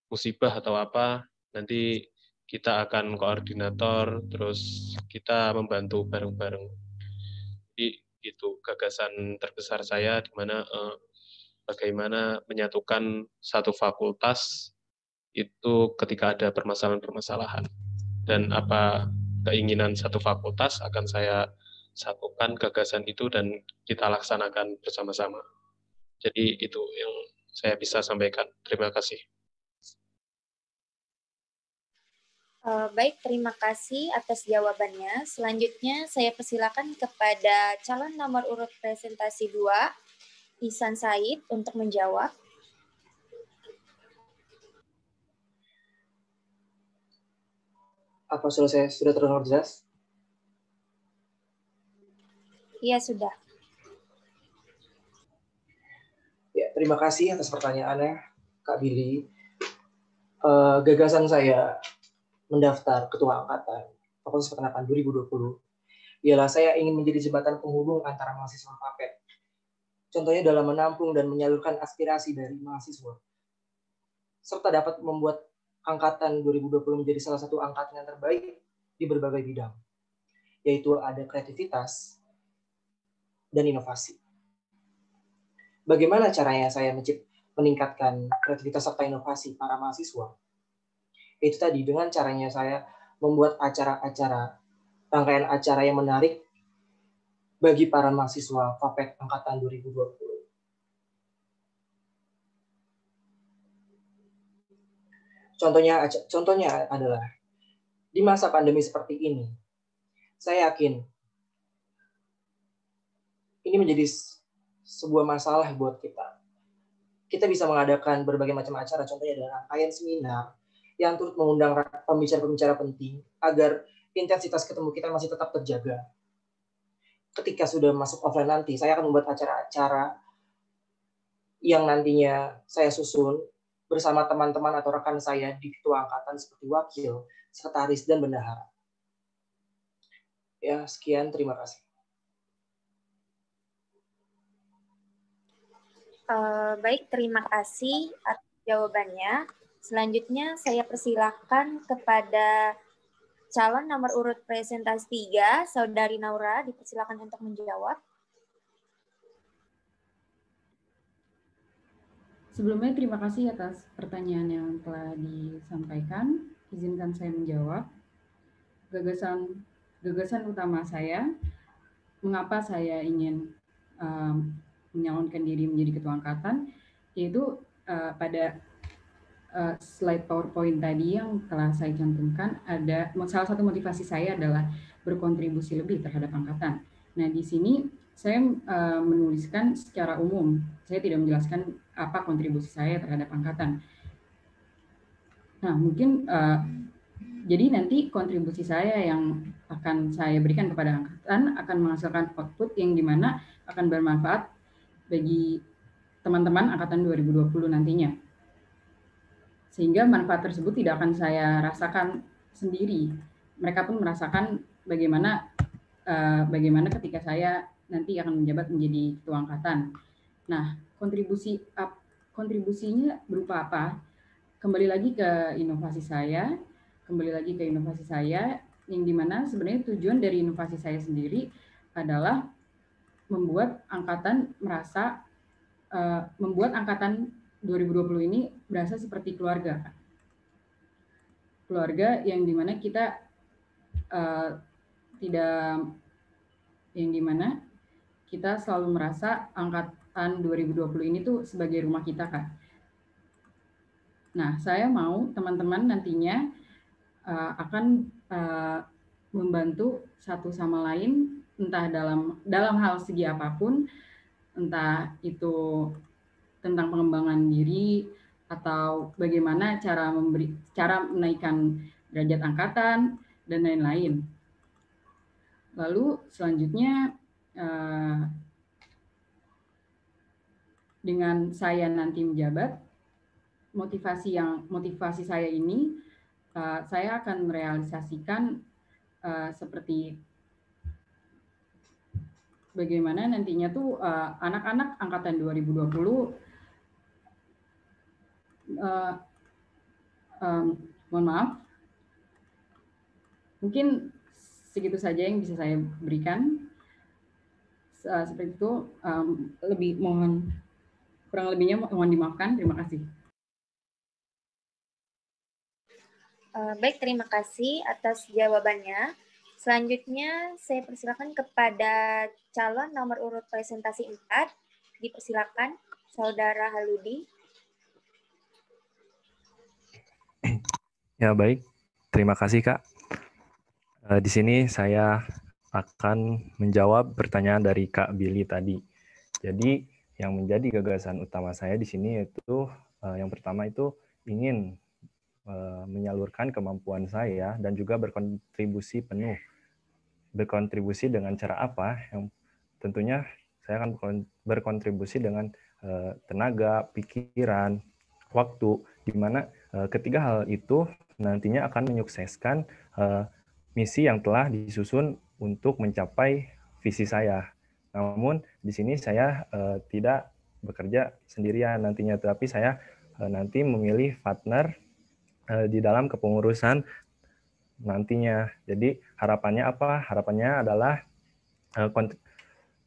musibah atau apa nanti kita akan koordinator, terus kita membantu bareng-bareng. Jadi itu gagasan terbesar saya, di mana bagaimana menyatukan satu fakultas itu ketika ada permasalahan-permasalahan. Dan apa keinginan satu fakultas akan saya satukan gagasan itu dan kita laksanakan bersama-sama. Jadi itu yang saya bisa sampaikan. Terima kasih. Baik, terima kasih atas jawabannya. Selanjutnya saya persilakan kepada calon nomor urut presentasi 2, Ihsan Said, untuk menjawab. Apa suara saya sudah terdengar jelas? Iya, sudah. Ya, terima kasih atas pertanyaannya, Kak Billy. Gagasan saya mendaftar ketua angkatan Fakultas Peternakan 2020 ialah saya ingin menjadi jembatan penghubung antara mahasiswa FAPET. Contohnya dalam menampung dan menyalurkan aspirasi dari mahasiswa, serta dapat membuat angkatan 2020 menjadi salah satu angkatan yang terbaik di berbagai bidang, yaitu ada kreativitas dan inovasi. Bagaimana caranya saya meningkatkan kreativitas serta inovasi para mahasiswa? Itu tadi dengan caranya saya membuat acara-acara, rangkaian acara yang menarik bagi para mahasiswa FAPET angkatan 2020. Contohnya adalah di masa pandemi seperti ini, saya yakin ini menjadi sebuah masalah buat kita. Kita bisa mengadakan berbagai macam acara, contohnya adalah rangkaian seminar yang turut mengundang pembicara-pembicara penting agar intensitas ketemu kita masih tetap terjaga. Ketika sudah masuk offline nanti, saya akan membuat acara-acara yang nantinya saya susun bersama teman-teman atau rekan saya di ketua angkatan seperti wakil, sekretaris, dan bendahara. Ya, sekian. Terima kasih. Baik, terima kasih atas jawabannya. Selanjutnya saya persilahkan kepada calon nomor urut presentasi 3, Saudari Naura, dipersilakan untuk menjawab. Sebelumnya terima kasih atas pertanyaan yang telah disampaikan. Izinkan saya menjawab. Gagasan utama saya, mengapa saya ingin menyalonkan diri menjadi ketua angkatan, yaitu pada slide PowerPoint tadi yang telah saya cantumkan, ada salah satu motivasi saya adalah berkontribusi lebih terhadap angkatan. Nah, di sini saya menuliskan secara umum. Saya tidak menjelaskan apa kontribusi saya terhadap angkatan. Nah, mungkin jadi nanti kontribusi saya yang akan saya berikan kepada angkatan akan menghasilkan output yang dimana akan bermanfaat bagi teman-teman angkatan 2020 nantinya. Sehingga manfaat tersebut tidak akan saya rasakan sendiri. Mereka pun merasakan bagaimana ketika saya nanti akan menjabat menjadi ketua angkatan. Nah, kontribusinya berupa apa? Kembali lagi ke inovasi saya, yang dimana sebenarnya tujuan dari inovasi saya sendiri adalah membuat angkatan membuat angkatan 2020 ini berasa seperti keluarga. Keluarga yang dimana kita kita selalu merasa angkatan 2020 ini tuh sebagai rumah kita, Kak. Nah, saya mau teman-teman nantinya akan membantu satu sama lain, entah dalam hal segi apapun, entah itu tentang pengembangan diri atau bagaimana cara menaikkan derajat angkatan dan lain-lain. Lalu selanjutnya dengan saya nanti menjabat, motivasi saya ini saya akan merealisasikan seperti bagaimana nantinya tuh anak-anak angkatan 2020 mohon maaf, mungkin segitu saja yang bisa saya berikan. Seperti itu, kurang lebihnya mohon dimaafkan. Terima kasih. Baik, terima kasih atas jawabannya. Selanjutnya, saya persilakan kepada calon nomor urut presentasi 4. Dipersilakan, Saudara Haludi. Ya, baik. Terima kasih, Kak. Di sini saya akan menjawab pertanyaan dari Kak Billy tadi. Jadi, yang menjadi gagasan utama saya di sini yaitu yang pertama itu ingin menyalurkan kemampuan saya dan juga berkontribusi penuh. Berkontribusi dengan cara apa? Yang tentunya saya akan berkontribusi dengan tenaga, pikiran, waktu, di mana ketiga hal itu nantinya akan menyukseskan misi yang telah disusun untuk mencapai visi saya. Namun di sini saya tidak bekerja sendirian nantinya, tetapi saya nanti memilih partner di dalam kepengurusan nantinya. Jadi harapannya apa? Harapannya adalah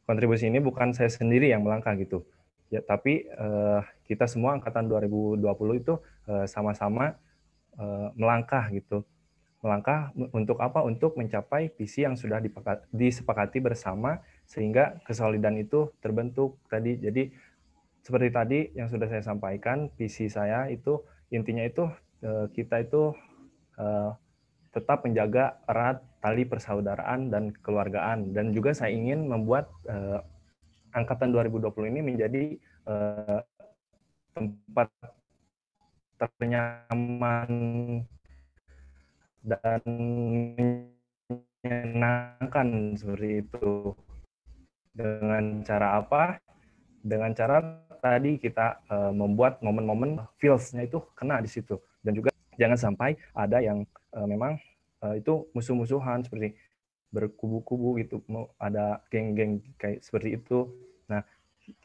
kontribusi ini bukan saya sendiri yang melangkah gitu. Ya, tapi kita semua angkatan 2020 itu sama-sama melangkah gitu. Melangkah untuk apa? Untuk mencapai visi yang sudah disepakati bersama sehingga kesolidan itu terbentuk tadi. Jadi seperti tadi yang sudah saya sampaikan, visi saya itu intinya itu kita itu tetap menjaga erat tali persaudaraan dan keluargaan, dan juga saya ingin membuat angkatan 2020 ini menjadi tempat ternyaman dan menyenangkan seperti itu. Dengan cara apa? Dengan cara tadi kita membuat momen-momen feels-nya itu kena di situ, dan juga jangan sampai ada yang memang itu musuh-musuhan seperti berkubu-kubu gitu, ada geng-geng kayak seperti itu. Nah,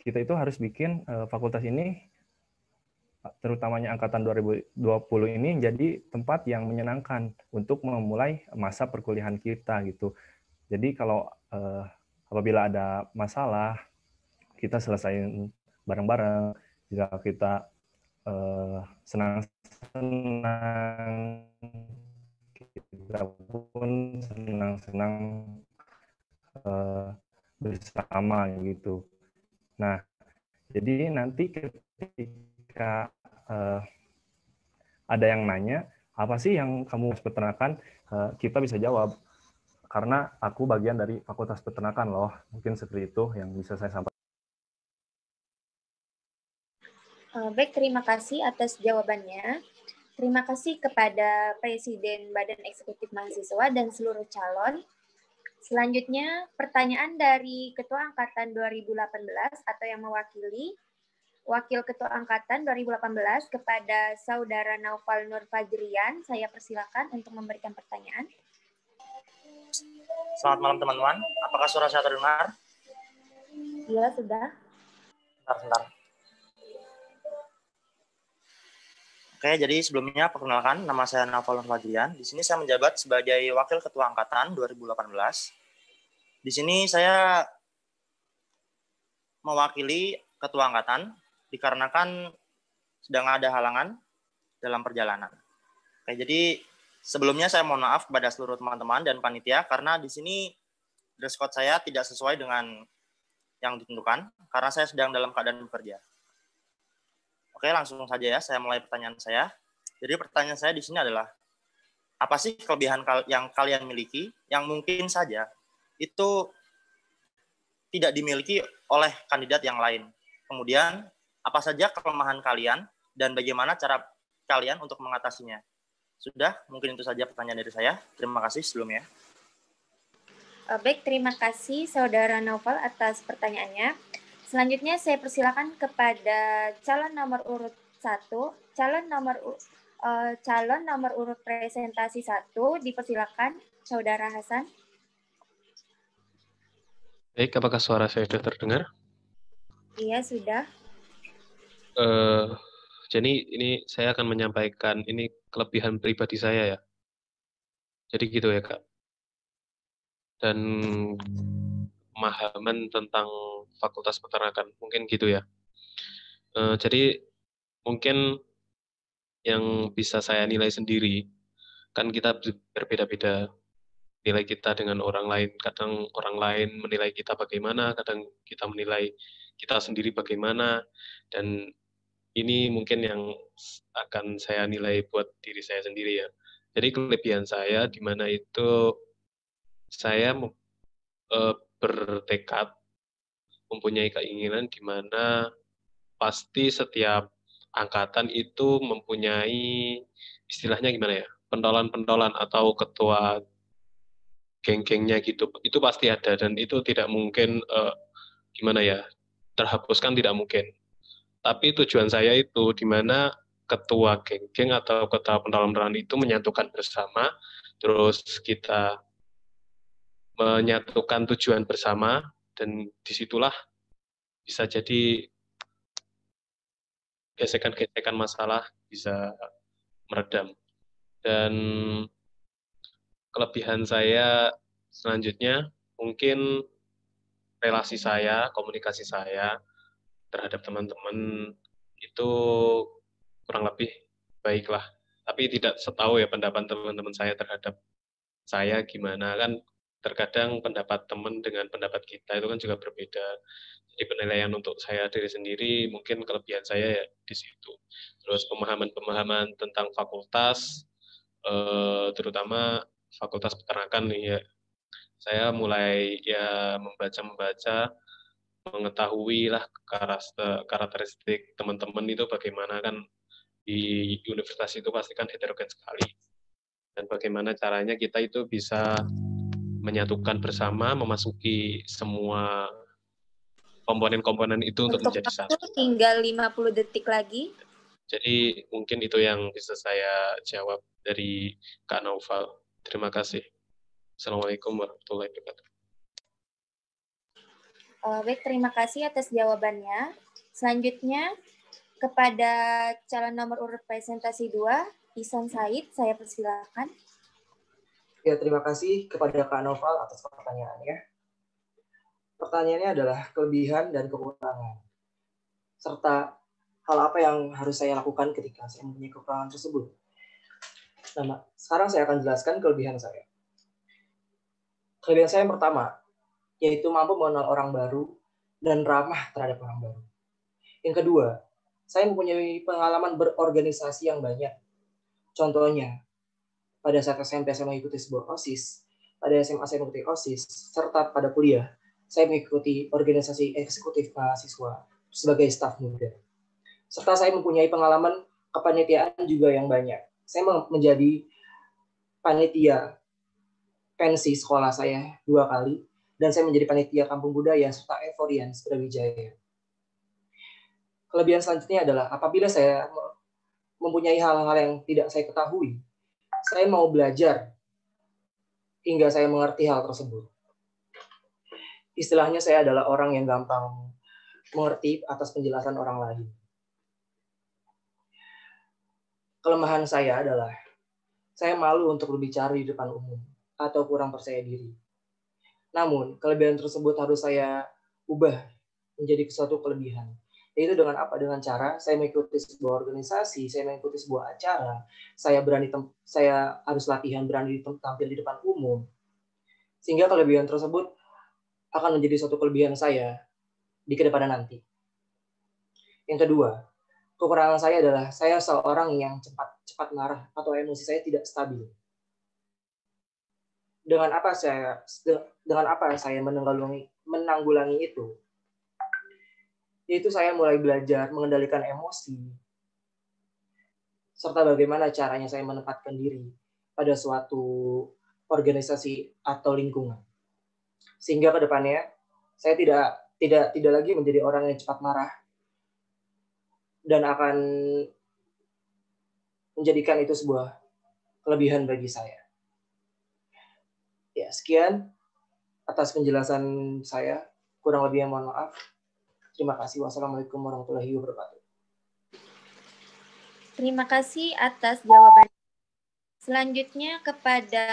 kita itu harus bikin fakultas ini terutamanya angkatan 2020 ini jadi tempat yang menyenangkan untuk memulai masa perkuliahan kita gitu. Jadi kalau apabila ada masalah, kita selesaiin bareng-bareng. Jika kita senang-senang, kita pun senang-senang bersama gitu. Nah, jadi nanti ketika ada yang nanya, apa sih yang kamu peternakan, kita bisa jawab. Karena aku bagian dari Fakultas Peternakan loh. Mungkin seperti itu yang bisa saya sampaikan. Baik, terima kasih atas jawabannya. Terima kasih kepada Presiden Badan Eksekutif Mahasiswa dan seluruh calon. Selanjutnya, pertanyaan dari Ketua Angkatan 2018 atau yang mewakili Wakil Ketua Angkatan 2018 kepada Saudara Naufal Nur Fajrian. Saya persilakan untuk memberikan pertanyaan. Selamat malam teman-teman. Apakah suara saya terdengar? Iya, sudah. Sebentar. Oke, jadi sebelumnya perkenalkan, nama saya Naufal Nur Fajrian. Di sini saya menjabat sebagai Wakil Ketua Angkatan 2018. Di sini saya mewakili Ketua Angkatan dikarenakan sedang ada halangan dalam perjalanan. Oke, jadi sebelumnya saya mohon maaf kepada seluruh teman-teman dan panitia karena di sini dress code saya tidak sesuai dengan yang ditentukan karena saya sedang dalam keadaan bekerja. Oke, langsung saja ya, saya mulai pertanyaan saya. Jadi pertanyaan saya di sini adalah, apa sih kelebihan yang kalian miliki yang mungkin saja itu tidak dimiliki oleh kandidat yang lain? Kemudian, apa saja kelemahan kalian dan bagaimana cara kalian untuk mengatasinya? Sudah, mungkin itu saja pertanyaan dari saya. Terima kasih sebelumnya. Baik, terima kasih Saudara Naufal atas pertanyaannya. Selanjutnya saya persilakan kepada calon nomor urut 1, calon nomor urut presentasi 1, dipersilakan Saudara Hasan. Baik, apakah suara saya sudah terdengar? Iya, sudah. Jadi ini saya akan menyampaikan ini kelebihan pribadi saya ya. Jadi gitu ya Kak. Dan pemahaman tentang Fakultas Peternakan, mungkin gitu ya. Jadi mungkin yang bisa saya nilai sendiri, kan kita berbeda-beda nilai kita dengan orang lain. Kadang orang lain menilai kita bagaimana, kadang kita menilai kita sendiri bagaimana, dan ini mungkin yang akan saya nilai buat diri saya sendiri ya. Jadi kelebihan saya di mana itu saya bertekad, mempunyai keinginan di mana pasti setiap angkatan itu mempunyai istilahnya gimana ya, pentolan-pentolan atau ketua geng-gengnya gitu. Itu pasti ada dan itu tidak mungkin gimana ya, terhapuskan tidak mungkin. Tapi tujuan saya itu di mana ketua geng-geng atau ketua pentolan-pentolan itu menyatukan bersama, terus kita menyatukan tujuan bersama, dan disitulah bisa jadi gesekan-gesekan masalah bisa meredam. Dan kelebihan saya selanjutnya mungkin relasi saya, komunikasi saya terhadap teman-teman itu kurang lebih baiklah. Tapi tidak setahu ya pendapat teman-teman saya terhadap saya gimana, kan terkadang pendapat teman dengan pendapat kita itu kan juga berbeda. Jadi penilaian untuk saya diri sendiri mungkin kelebihan saya ya di situ. Terus pemahaman-pemahaman tentang fakultas, terutama Fakultas Peternakan nih ya. Saya mulai ya membaca, mengetahui lah karakteristik teman-teman itu bagaimana, kan di universitas itu pasti kan heterogen sekali. Dan bagaimana caranya kita itu bisa menyatukan bersama, memasuki semua komponen-komponen itu untuk menjadi satu. Tinggal 50 detik lagi. Jadi mungkin itu yang bisa saya jawab dari Kak Naufal. Terima kasih. Assalamualaikum warahmatullahi wabarakatuh. Baik, terima kasih atas jawabannya. Selanjutnya kepada calon nomor urut presentasi 2, Ihsan Said, saya persilakan. Ya, terima kasih kepada Kak Noval atas pertanyaannya. Pertanyaannya adalah kelebihan dan kekurangan, serta hal apa yang harus saya lakukan ketika saya mempunyai kekurangan tersebut. Nah, sekarang saya akan jelaskan kelebihan saya. Kelebihan saya yang pertama, yaitu mampu mengenal orang baru dan ramah terhadap orang baru. Yang kedua, saya mempunyai pengalaman berorganisasi yang banyak. Contohnya, pada saat SMP saya mengikuti sebuah OSIS, pada SMA saya mengikuti OSIS, serta pada kuliah saya mengikuti organisasi eksekutif mahasiswa sebagai staf muda. Serta saya mempunyai pengalaman kepanitiaan juga yang banyak. Saya menjadi panitia pensi sekolah saya 2 kali, dan saya menjadi panitia kampung budaya serta Evorians Brawijaya. Kelebihan selanjutnya adalah apabila saya mempunyai hal-hal yang tidak saya ketahui, saya mau belajar hingga saya mengerti hal tersebut. Istilahnya saya adalah orang yang gampang mengerti atas penjelasan orang lain. Kelemahan saya adalah saya malu untuk berbicara di depan umum atau kurang percaya diri. Namun, kelebihan tersebut harus saya ubah menjadi suatu kelebihan. Yaitu dengan apa? Dengan cara saya mengikuti sebuah organisasi, saya mengikuti sebuah acara, saya harus latihan berani tampil di depan umum. Sehingga kelebihan tersebut akan menjadi suatu kelebihan saya di kedepannya nanti. Yang kedua, kekurangan saya adalah saya seorang yang cepat marah atau emosi saya tidak stabil. Dengan apa saya menanggulangi itu? Yaitu saya mulai belajar mengendalikan emosi, serta bagaimana caranya saya menempatkan diri pada suatu organisasi atau lingkungan. Sehingga ke depannya saya tidak lagi menjadi orang yang cepat marah dan akan menjadikan itu sebuah kelebihan bagi saya. Ya, sekian atas penjelasan saya. Kurang lebihnya mohon maaf. Terima kasih. Wassalamualaikum warahmatullahi wabarakatuh. Terima kasih atas jawaban. Selanjutnya kepada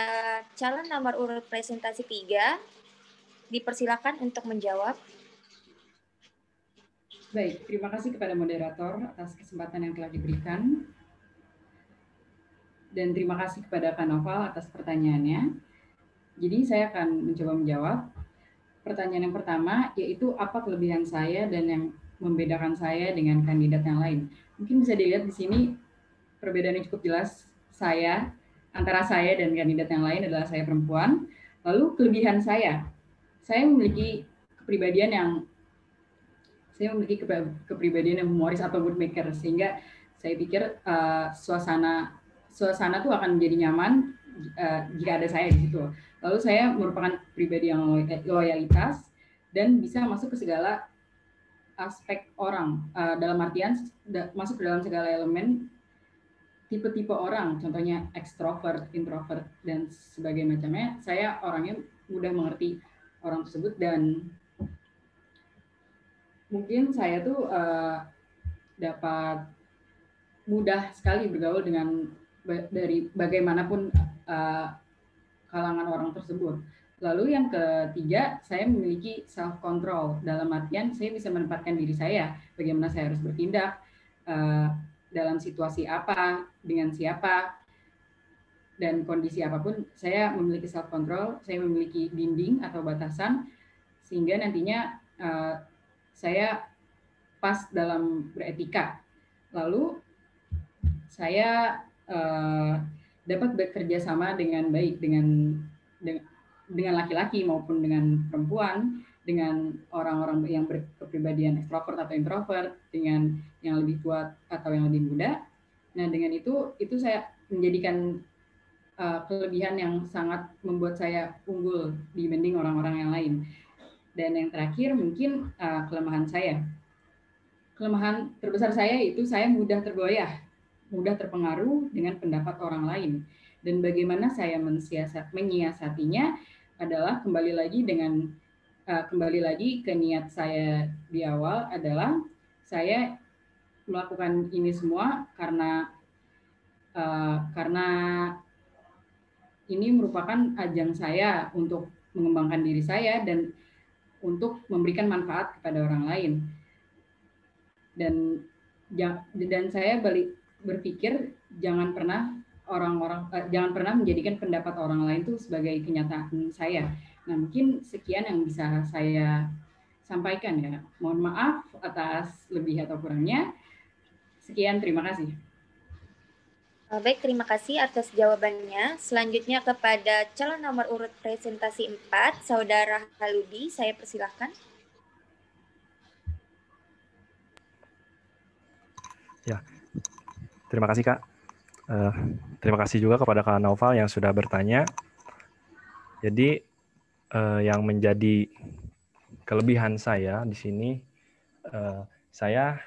calon nomor urut presentasi 3, dipersilakan untuk menjawab. Baik, terima kasih kepada moderator atas kesempatan yang telah diberikan. Dan terima kasih kepada Kak Noval atas pertanyaannya. Jadi saya akan mencoba menjawab. Pertanyaan yang pertama, yaitu apa kelebihan saya dan yang membedakan saya dengan kandidat yang lain. Mungkin bisa dilihat di sini perbedaannya cukup jelas. Antara saya dan kandidat yang lain adalah saya perempuan. Lalu kelebihan saya memiliki kepribadian yang humoris atau mood maker, sehingga saya pikir suasana tuh akan menjadi nyaman jika ada saya di situ. Lalu saya merupakan pribadi yang loyalitas dan bisa masuk ke segala aspek orang, dalam artian masuk ke dalam segala elemen tipe-tipe orang, contohnya ekstrovert, introvert, dan sebagainya macamnya. Saya orangnya mudah mengerti orang tersebut, dan mungkin saya tuh dapat mudah sekali bergaul dengan dari bagaimanapun kalangan orang tersebut. Lalu yang ketiga, saya memiliki self control, dalam artian saya bisa menempatkan diri saya, bagaimana saya harus bertindak dalam situasi apa, dengan siapa, dan kondisi apapun. Saya memiliki self control, saya memiliki dinding atau batasan, sehingga nantinya saya pas dalam beretika. Lalu saya dapat bekerja sama dengan baik dengan laki-laki maupun dengan perempuan, dengan orang-orang yang berkepribadian ekstrovert atau introvert, dengan yang lebih tua atau yang lebih muda. Nah, dengan itu saya menjadikan kelebihan yang sangat membuat saya unggul dibanding orang-orang yang lain. Dan yang terakhir mungkin kelemahan saya. Kelemahan terbesar saya itu saya mudah tergoyah, mudah terpengaruh dengan pendapat orang lain. Dan bagaimana saya menyiasatinya adalah kembali lagi ke niat saya di awal adalah saya melakukan ini semua karena ini merupakan ajang saya untuk mengembangkan diri saya dan untuk memberikan manfaat kepada orang lain. Dan saya berpikir jangan pernah menjadikan pendapat orang lain itu sebagai kenyataan saya. Nah, mungkin sekian yang bisa saya sampaikan ya. Mohon maaf atas lebih atau kurangnya. Sekian, terima kasih. Baik, terima kasih atas jawabannya. Selanjutnya kepada calon nomor urut presentasi 4, Saudara Haludi, saya persilahkan. Ya, terima kasih Kak. Terima kasih juga kepada Kak Naufal yang sudah bertanya. Jadi yang menjadi kelebihan saya di sini, saya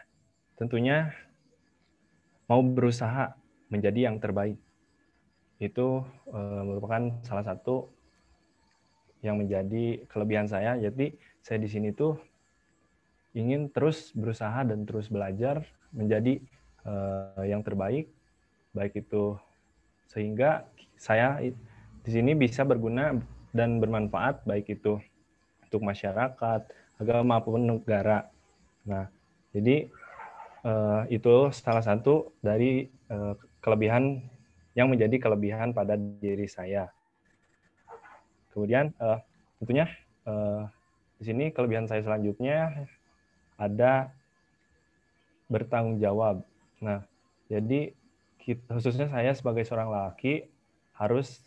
tentunya mau berusaha menjadi yang terbaik. Itu merupakan salah satu yang menjadi kelebihan saya. Jadi saya di sini tuh ingin terus berusaha dan terus belajar menjadi yang terbaik, baik itu sehingga saya di sini bisa berguna dan bermanfaat baik itu untuk masyarakat, agama maupun negara. Nah, jadi itu salah satu dari kelebihan yang menjadi kelebihan pada diri saya. Kemudian tentunya di sini kelebihan saya selanjutnya ada bertanggung jawab. Nah, jadi khususnya saya sebagai seorang laki harus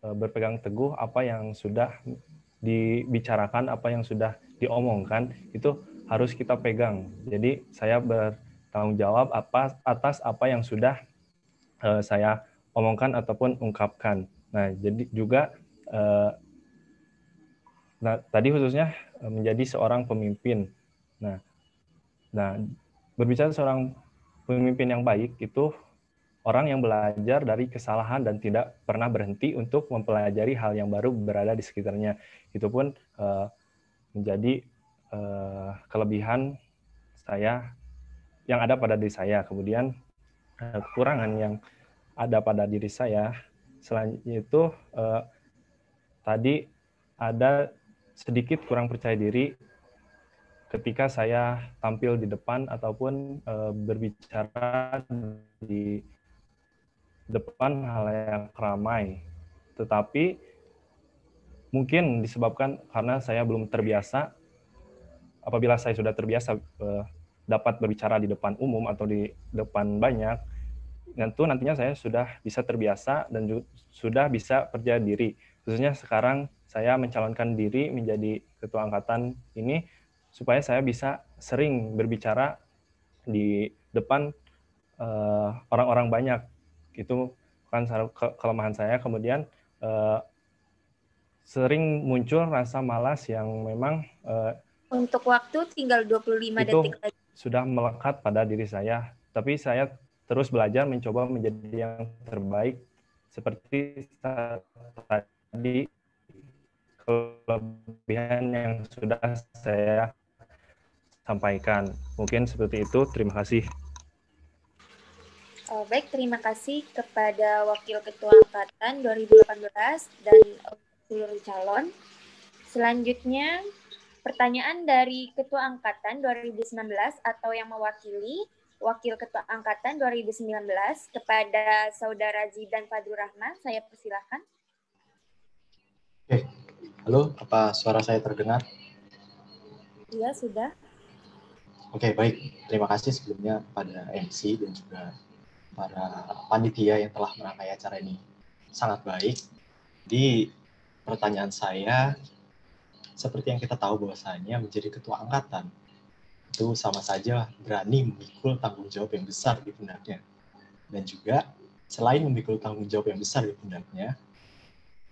berpegang teguh apa yang sudah dibicarakan, apa yang sudah diomongkan, itu harus kita pegang. Jadi saya bertanggung jawab atas apa yang sudah saya omongkan ataupun ungkapkan. Nah, jadi juga tadi khususnya menjadi seorang pemimpin. Nah, berbicara seorang pemimpin yang baik itu orang yang belajar dari kesalahan dan tidak pernah berhenti untuk mempelajari hal yang baru berada di sekitarnya. Itu pun menjadi kelebihan saya yang ada pada diri saya. Kemudian kekurangan yang ada pada diri saya selanjutnya itu tadi ada sedikit kurang percaya diri ketika saya tampil di depan ataupun berbicara di depan halayak ramai. Tetapi mungkin disebabkan karena saya belum terbiasa. Apabila saya sudah terbiasa dapat berbicara di depan umum atau di depan banyak, tentu nantinya saya sudah bisa terbiasa dan sudah bisa percaya diri. Khususnya sekarang saya mencalonkan diri menjadi ketua angkatan ini supaya saya bisa sering berbicara di depan orang-orang banyak. Itu kan kelemahan saya. Kemudian sering muncul rasa malas yang memang untuk waktu tinggal 25 itu detik lagi. Sudah melekat pada diri saya. Tapi saya terus belajar mencoba menjadi yang terbaik seperti tadi kelebihan yang sudah saya sampaikan. Mungkin seperti itu. Terima kasih. Baik, terima kasih kepada Wakil Ketua Angkatan 2018 dan seluruh calon. Selanjutnya, pertanyaan dari Ketua Angkatan 2019 atau yang mewakili Wakil Ketua Angkatan 2019 kepada Saudara Zidan Fadlur Rahman. Saya persilahkan. Oke, halo, apa suara saya terdengar? Iya, sudah. Oke, baik. Terima kasih sebelumnya kepada MC dan juga para panitia yang telah merangkai acara ini. Sangat baik. Di pertanyaan saya, seperti yang kita tahu bahwasanya menjadi ketua angkatan itu sama saja berani memikul tanggung jawab yang besar di pundaknya. Dan juga selain memikul tanggung jawab yang besar di pundaknya,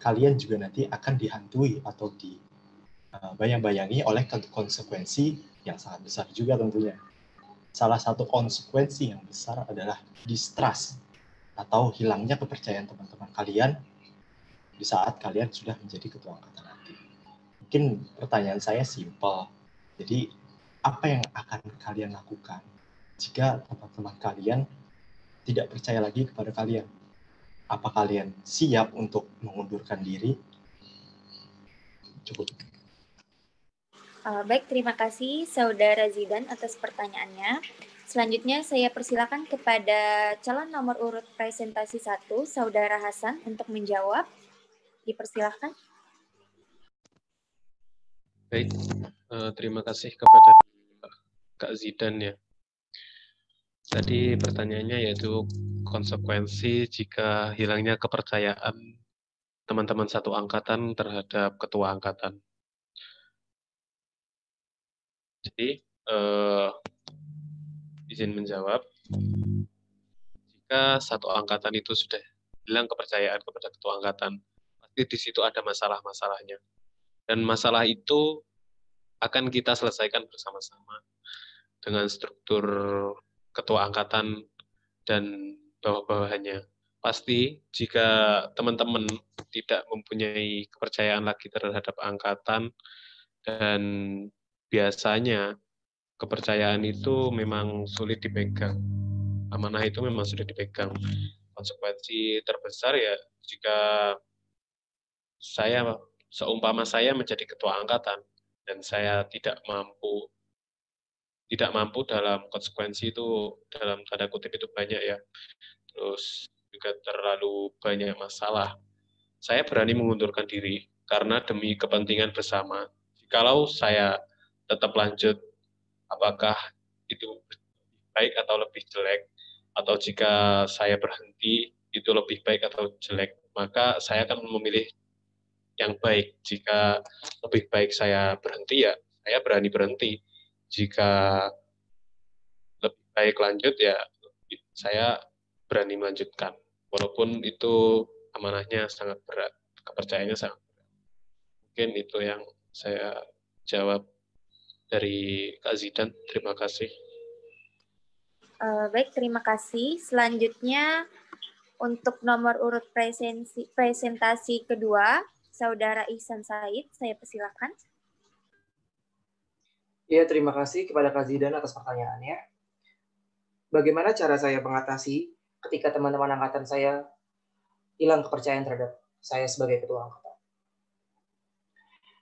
kalian juga nanti akan dihantui atau dibayang-bayangi oleh konsekuensi yang sangat besar juga tentunya. Salah satu konsekuensi yang besar adalah distrust atau hilangnya kepercayaan teman-teman kalian di saat kalian sudah menjadi ketua angkatan nanti. Mungkin pertanyaan saya simpel. Jadi, apa yang akan kalian lakukan jika teman-teman kalian tidak percaya lagi kepada kalian? Apa kalian siap untuk mengundurkan diri? Cukup. Baik, terima kasih Saudara Zidan atas pertanyaannya. Selanjutnya saya persilakan kepada calon nomor urut presentasi 1, Saudara Hasan, untuk menjawab. Dipersilakan. Baik, terima kasih kepada Kak Zidan ya. Tadi pertanyaannya yaitu konsekuensi jika hilangnya kepercayaan teman-teman satu angkatan terhadap ketua angkatan. Jadi, izin menjawab, jika satu angkatan itu sudah hilang kepercayaan kepada ketua angkatan, pasti di situ ada masalah-masalahnya. Dan masalah itu akan kita selesaikan bersama-sama dengan struktur ketua angkatan dan bawah-bawahannya. Pasti jika teman-teman tidak mempunyai kepercayaan lagi terhadap angkatan, dan biasanya kepercayaan itu memang sulit dipegang. Amanah itu memang sulit dipegang. Konsekuensi terbesar ya jika seumpama saya menjadi ketua angkatan dan saya tidak mampu dalam konsekuensi itu, dalam tanda kutip itu banyak ya, terus juga terlalu banyak masalah, saya berani mengundurkan diri karena demi kepentingan bersama. Kalau saya tetap lanjut, apakah itu baik atau lebih jelek, atau jika saya berhenti itu lebih baik atau jelek, maka saya akan memilih yang baik. Jika lebih baik saya berhenti, ya saya berani berhenti. Jika lebih baik lanjut, ya saya berani melanjutkan. Walaupun itu amanahnya sangat berat, kepercayaannya sangat berat. Mungkin itu yang saya jawab dari Kak Zidan. Terima kasih. Baik, terima kasih. Selanjutnya untuk nomor urut presentasi kedua, Saudara Ihsan Said, saya persilakan. Ya, terima kasih kepada Kak Zidan atas pertanyaannya. Bagaimana cara saya mengatasi ketika teman-teman angkatan saya hilang kepercayaan terhadap saya sebagai ketua angkatan?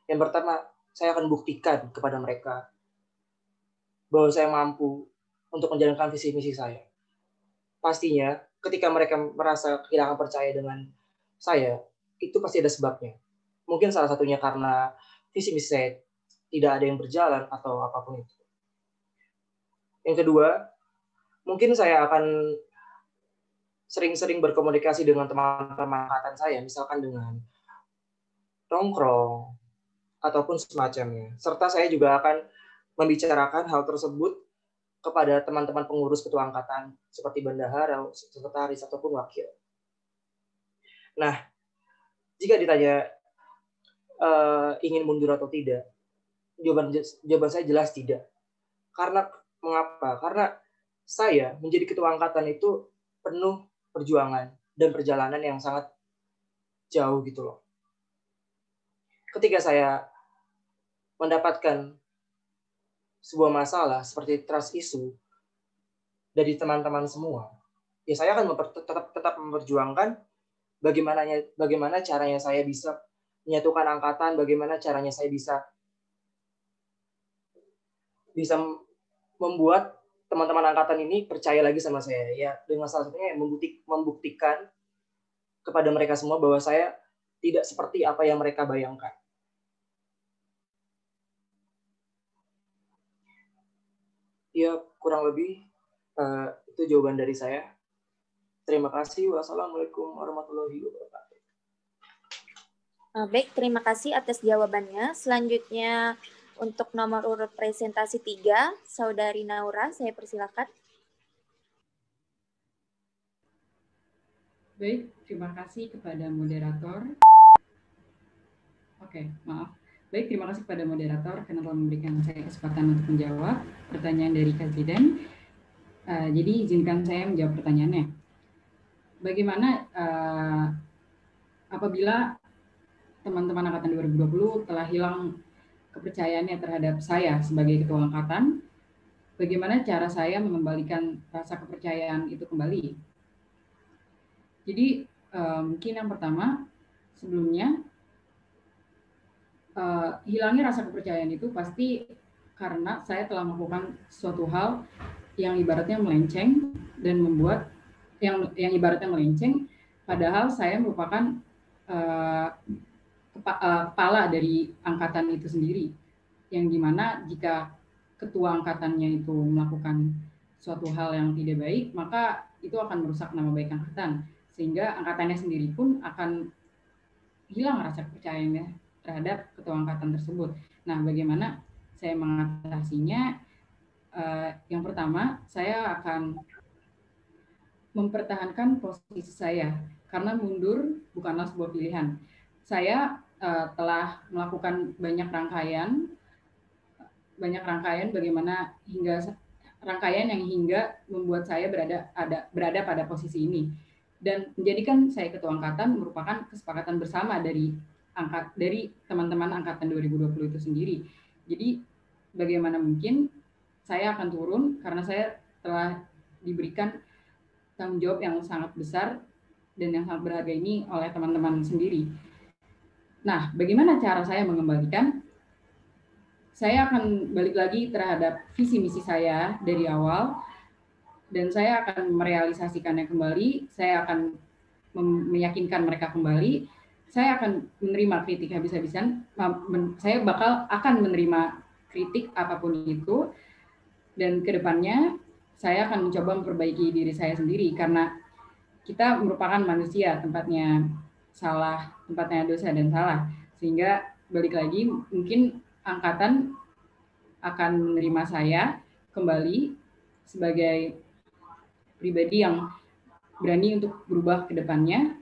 Yang pertama, saya akan buktikan kepada mereka bahwa saya mampu untuk menjalankan visi misi saya. Pastinya, ketika mereka merasa kehilangan percaya dengan saya, itu pasti ada sebabnya. Mungkin salah satunya karena visi misi saya tidak ada yang berjalan atau apapun itu. Yang kedua, mungkin saya akan sering-sering berkomunikasi dengan teman-teman angkatan saya, misalkan dengan nongkrong ataupun semacamnya. Serta saya juga akan membicarakan hal tersebut kepada teman-teman pengurus ketua angkatan seperti bendahara, sekretaris ataupun wakil. Nah, jika ditanya ingin mundur atau tidak, jawaban saya jelas tidak. Karena mengapa? Karena saya menjadi ketua angkatan itu penuh perjuangan dan perjalanan yang sangat jauh gitu loh. Ketika saya mendapatkan sebuah masalah seperti trust issue dari teman-teman semua, ya saya akan tetap memperjuangkan bagaimana caranya saya bisa menyatukan angkatan, bagaimana caranya saya bisa membuat teman-teman angkatan ini percaya lagi sama saya, ya dengan salah satunya membuktikan kepada mereka semua bahwa saya tidak seperti apa yang mereka bayangkan. Ya, kurang lebih itu jawaban dari saya. Terima kasih. Wassalamualaikum warahmatullahi wabarakatuh. Baik, terima kasih atas jawabannya. Selanjutnya untuk nomor urut presentasi 3, Saudari Naura, saya persilakan. Baik, terima kasih kepada moderator. Maaf. Baik, terima kasih kepada moderator karena telah memberikan saya kesempatan untuk menjawab pertanyaan dari Kak Zidan. Jadi izinkan saya menjawab pertanyaannya. Bagaimana apabila teman-teman angkatan 2020 telah hilang kepercayaannya terhadap saya sebagai ketua angkatan, bagaimana cara saya mengembalikan rasa kepercayaan itu kembali. Jadi mungkin yang pertama, sebelumnya hilangnya rasa kepercayaan itu pasti karena saya telah melakukan suatu hal yang ibaratnya melenceng dan membuat yang ibaratnya melenceng, padahal saya merupakan kepala dari angkatan itu sendiri, yang dimana jika ketua angkatannya itu melakukan suatu hal yang tidak baik, maka itu akan merusak nama baik angkatan, sehingga angkatannya sendiri pun akan hilang rasa kepercayaannya terhadap ketua angkatan tersebut. Nah, bagaimana saya mengatasinya? Yang pertama, saya akan mempertahankan posisi saya, karena mundur bukanlah sebuah pilihan. Saya telah melakukan banyak rangkaian bagaimana rangkaian yang hingga membuat saya berada pada posisi ini, dan menjadikan saya ketua angkatan merupakan kesepakatan bersama dari teman-teman angkatan 2020 itu sendiri. Jadi bagaimana mungkin saya akan turun karena saya telah diberikan tanggung jawab yang sangat besar dan yang sangat berharga ini oleh teman-teman sendiri. Nah, bagaimana cara saya mengembalikan? Saya akan balik lagi terhadap visi misi saya dari awal, dan saya akan merealisasikannya kembali. Saya akan meyakinkan mereka kembali. Saya akan menerima kritik habis-habisan. Saya akan menerima kritik apapun itu, dan kedepannya saya akan mencoba memperbaiki diri saya sendiri, karena kita merupakan manusia, tempatnya dosa dan salah, sehingga balik lagi mungkin angkatan akan menerima saya kembali sebagai pribadi yang berani untuk berubah ke depannya,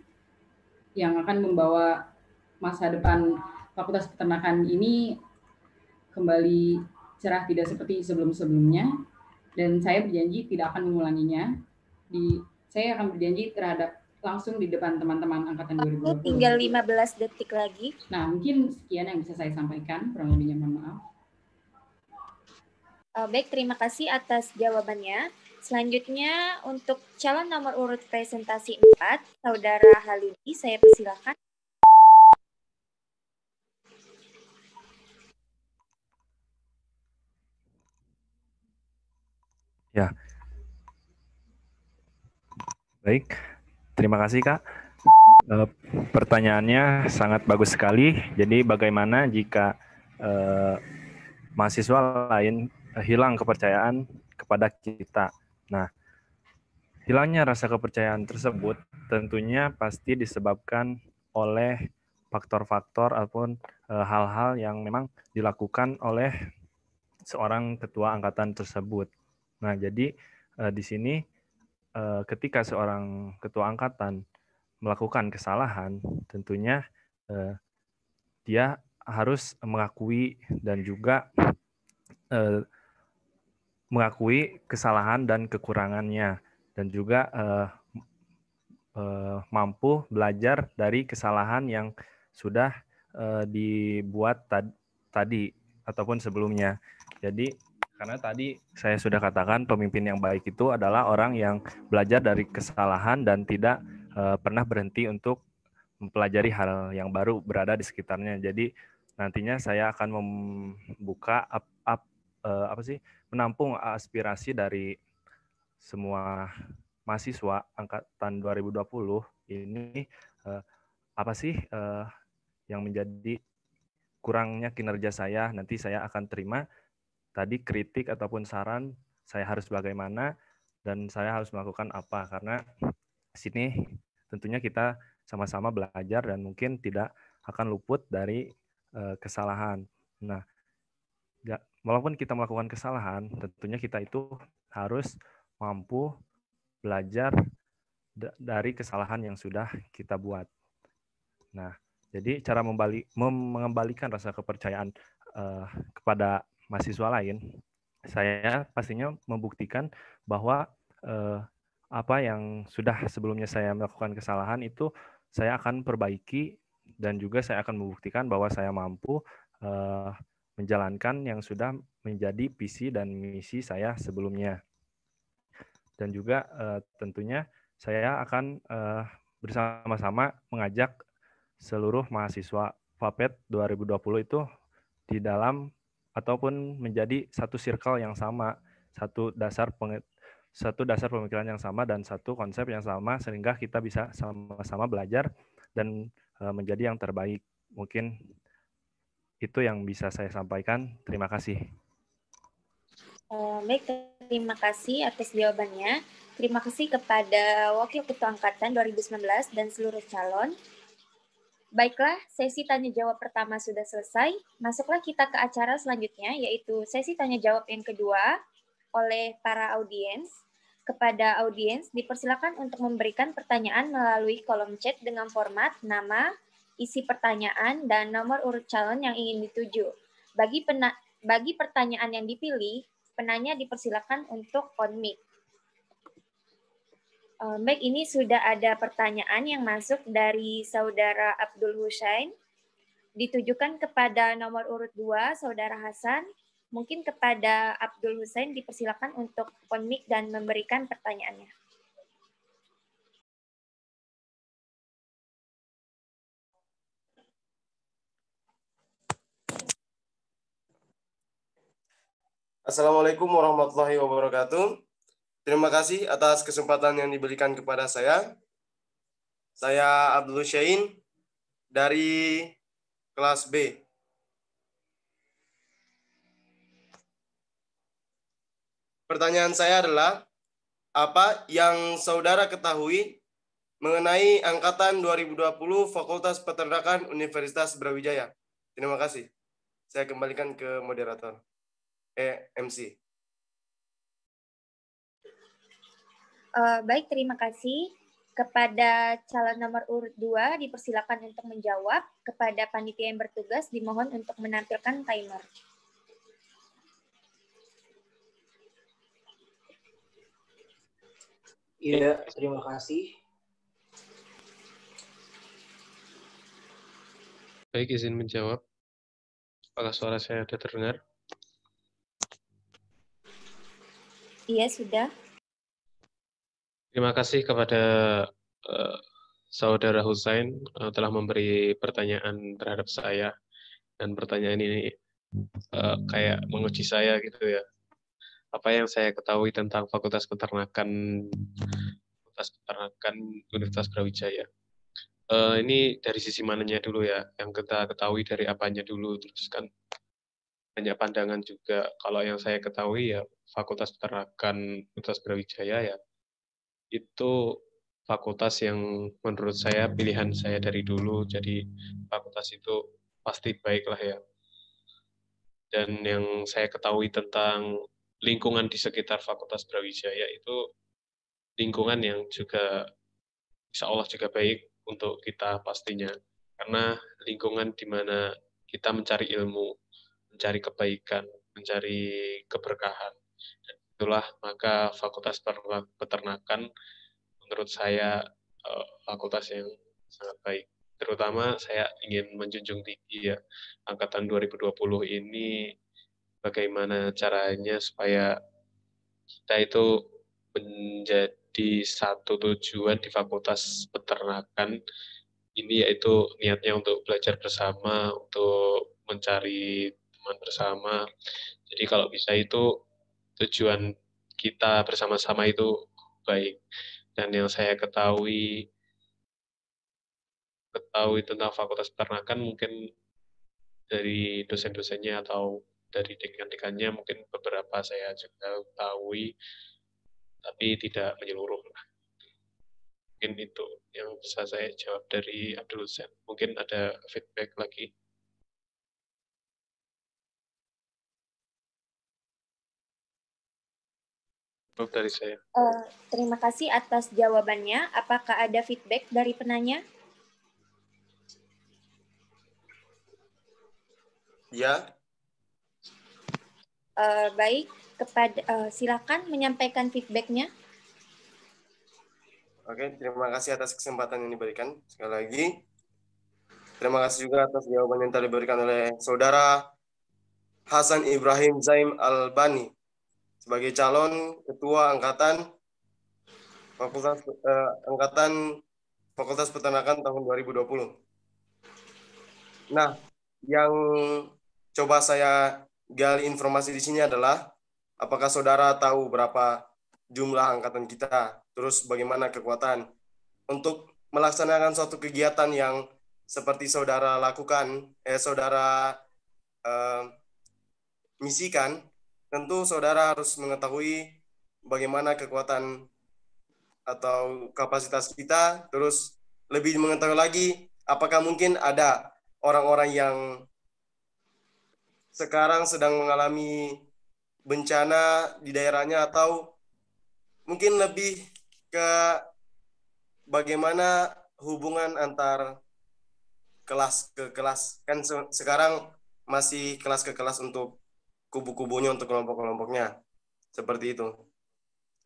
yang akan membawa masa depan Fakultas Peternakan ini kembali cerah, tidak seperti sebelum-sebelumnya, dan saya berjanji tidak akan mengulanginya. Saya akan berjanji terhadap langsung di depan teman-teman angkatan 2020. Tinggal 15 detik lagi. Nah, mungkin sekian yang bisa saya sampaikan, kurang lebihnya mohon maaf. Baik, terima kasih atas jawabannya. Selanjutnya untuk calon nomor urut presentasi 4, Saudara Halidi, saya persilakan. Ya. Baik, terima kasih Kak. Pertanyaannya sangat bagus sekali. Jadi bagaimana jika mahasiswa lain hilang kepercayaan kepada kita? Nah, hilangnya rasa kepercayaan tersebut tentunya pasti disebabkan oleh faktor-faktor ataupun hal-hal yang memang dilakukan oleh seorang ketua angkatan tersebut. Nah, jadi di sini ketika seorang ketua angkatan melakukan kesalahan, tentunya dia harus mengakui dan juga mengakui kesalahan dan kekurangannya, dan juga mampu belajar dari kesalahan yang sudah dibuat tadi ataupun sebelumnya. Jadi karena tadi saya sudah katakan pemimpin yang baik itu adalah orang yang belajar dari kesalahan dan tidak pernah berhenti untuk mempelajari hal yang baru berada di sekitarnya. Jadi nantinya saya akan membuka menampung aspirasi dari semua mahasiswa angkatan 2020 ini, apa sih yang menjadi kurangnya kinerja saya. Nanti saya akan terima tadi kritik ataupun saran saya harus bagaimana dan saya harus melakukan apa, karena di sini tentunya kita sama-sama belajar dan mungkin tidak akan luput dari kesalahan. Nah, walaupun kita melakukan kesalahan, tentunya kita itu harus mampu belajar dari kesalahan yang sudah kita buat. Nah, jadi cara mengembalikan rasa kepercayaan kepada mahasiswa lain, saya pastinya membuktikan bahwa apa yang sudah sebelumnya saya melakukan kesalahan itu saya akan perbaiki, dan juga saya akan membuktikan bahwa saya mampu menjalankan yang sudah menjadi visi dan misi saya sebelumnya. Dan juga tentunya saya akan bersama-sama mengajak seluruh mahasiswa FAPET 2020 itu di dalam ataupun menjadi satu circle yang sama, satu dasar pemikiran yang sama dan satu konsep yang sama, sehingga kita bisa sama-sama belajar dan menjadi yang terbaik. Mungkin itu yang bisa saya sampaikan. Terima kasih. Baik, terima kasih atas jawabannya. Terima kasih kepada Wakil Ketua Angkatan 2019 dan seluruh calon. Baiklah, sesi tanya jawab pertama sudah selesai. Masuklah kita ke acara selanjutnya, yaitu sesi tanya jawab yang kedua oleh para audiens. Kepada audiens, dipersilakan untuk memberikan pertanyaan melalui kolom chat dengan format nama, isi pertanyaan, dan nomor urut calon yang ingin dituju. Bagi pertanyaan yang dipilih, penanya dipersilakan untuk on mic. Baik, ini sudah ada pertanyaan yang masuk dari Saudara Abdul Husain. Ditujukan kepada nomor urut 2, Saudara Hasan. Mungkin kepada Abdul Husain dipersilakan untuk on mic dan memberikan pertanyaannya. Assalamualaikum warahmatullahi wabarakatuh. Terima kasih atas kesempatan yang diberikan kepada saya. Saya Abdul Syain dari kelas B. Pertanyaan saya adalah, apa yang saudara ketahui mengenai Angkatan 2020 Fakultas Peternakan Universitas Brawijaya? Terima kasih. Saya kembalikan ke moderator. MC. Baik, terima kasih. Kepada calon nomor urut 2 dipersilakan untuk menjawab. Kepada panitia yang bertugas dimohon untuk menampilkan timer. Iya, terima kasih. Baik, izin menjawab. Apakah suara saya sudah terdengar? Iya, sudah. Terima kasih kepada Saudara Husain telah memberi pertanyaan terhadap saya, dan pertanyaan ini kayak menguji saya gitu ya. Apa yang saya ketahui tentang Fakultas Peternakan Universitas Brawijaya. Ini dari sisi mananya dulu ya, yang kita ketahui dari apanya dulu, terus kan banyak pandangan juga. Kalau yang saya ketahui ya Fakultas Peternakan Universitas Brawijaya ya itu fakultas yang menurut saya pilihan saya dari dulu, jadi fakultas itu pasti baik lah ya. Dan yang saya ketahui tentang lingkungan di sekitar Fakultas Brawijaya itu lingkungan yang juga insya Allah juga baik untuk kita pastinya, karena lingkungan di mana kita mencari ilmu, mencari kebaikan, mencari keberkahan. Dan itulah maka Fakultas Peternakan menurut saya fakultas yang sangat baik. Terutama saya ingin menjunjung tinggi ya, Angkatan 2020 ini bagaimana caranya supaya kita itu menjadi satu tujuan di Fakultas Peternakan ini, yaitu niatnya untuk belajar bersama, untuk mencari teman bersama. Jadi kalau bisa itu tujuan kita bersama-sama itu baik. Dan yang saya ketahui tentang Fakultas Peternakan mungkin dari dosen-dosennya atau dari dekan-dekannya mungkin beberapa saya juga ketahui, tapi tidak menyeluruh. Mungkin itu yang bisa saya jawab dari Abdul Husain. Mungkin ada feedback lagi. Dari saya. Terima kasih atas jawabannya. Apakah ada feedback dari penanya? Ya. Baik, silakan menyampaikan feedbacknya. Oke, terima kasih atas kesempatan yang diberikan. Sekali lagi, terima kasih juga atas jawaban yang tadi diberikan oleh saudara Hasan Ibrahim Zaim Albani sebagai calon Ketua Angkatan Fakultas Peternakan tahun 2020. Nah, yang coba saya gali informasi di sini adalah apakah saudara tahu berapa jumlah angkatan kita, terus bagaimana kekuatan untuk melaksanakan suatu kegiatan yang seperti saudara lakukan, saudara misikan, tentu saudara harus mengetahui bagaimana kekuatan atau kapasitas kita, terus lebih mengetahui lagi apakah mungkin ada orang-orang yang sekarang sedang mengalami bencana di daerahnya, atau mungkin lebih ke bagaimana hubungan antar kelas ke kelas. Kan sekarang masih kelas ke kelas untuk kubu-kubunya, untuk kelompok-kelompoknya. Seperti itu.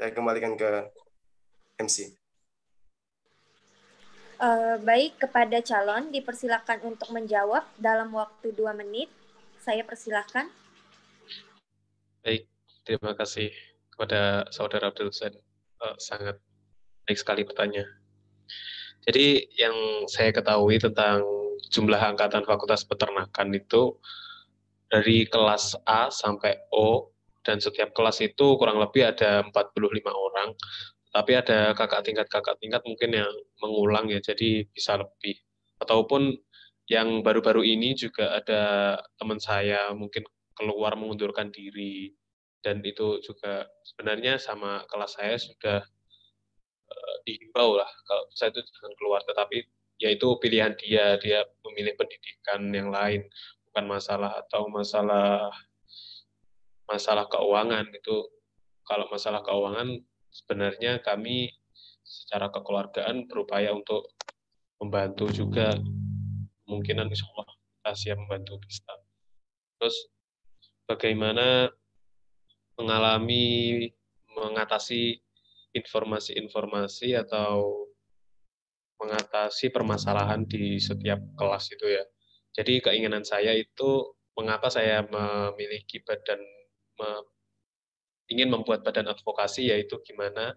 Saya kembalikan ke MC. Baik, kepada calon dipersilakan untuk menjawab dalam waktu 2 menit. Saya persilakan. Baik, terima kasih kepada Saudara Abdul Hussein. Sangat baik sekali pertanyaan. Jadi yang saya ketahui tentang jumlah angkatan Fakultas Peternakan itu dari kelas A sampai O, dan setiap kelas itu kurang lebih ada 45 orang, tapi ada kakak tingkat mungkin yang mengulang ya, jadi bisa lebih. Ataupun yang baru-baru ini juga ada teman saya mungkin keluar mengundurkan diri, dan itu juga sebenarnya sama kelas saya sudah dihimbau lah kalau saya itu jangan keluar, tetapi ya itu pilihan dia memilih pendidikan yang lain, bukan masalah keuangan itu. Kalau masalah keuangan sebenarnya kami secara kekeluargaan berupaya untuk membantu juga, kemungkinan insya Allah kita siap membantu bisa. Terus bagaimana mengatasi informasi-informasi atau mengatasi permasalahan di setiap kelas itu ya. Jadi keinginan saya itu, mengapa saya ingin membuat badan advokasi, yaitu gimana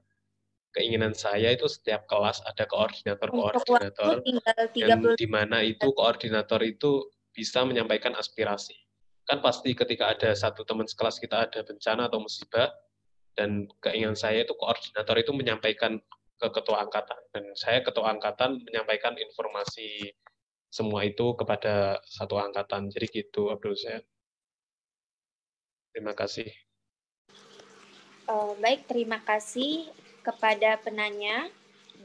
keinginan saya itu setiap kelas ada koordinator-koordinator, yang di mana itu koordinator itu bisa menyampaikan aspirasi. Kan pasti ketika ada satu teman sekelas kita ada bencana atau musibah, dan keinginan saya itu koordinator itu menyampaikan ke ketua angkatan, dan saya ketua angkatan menyampaikan informasi semua itu kepada satu angkatan. Jadi gitu, Abdul Hussein. Terima kasih. Baik, terima kasih kepada penanya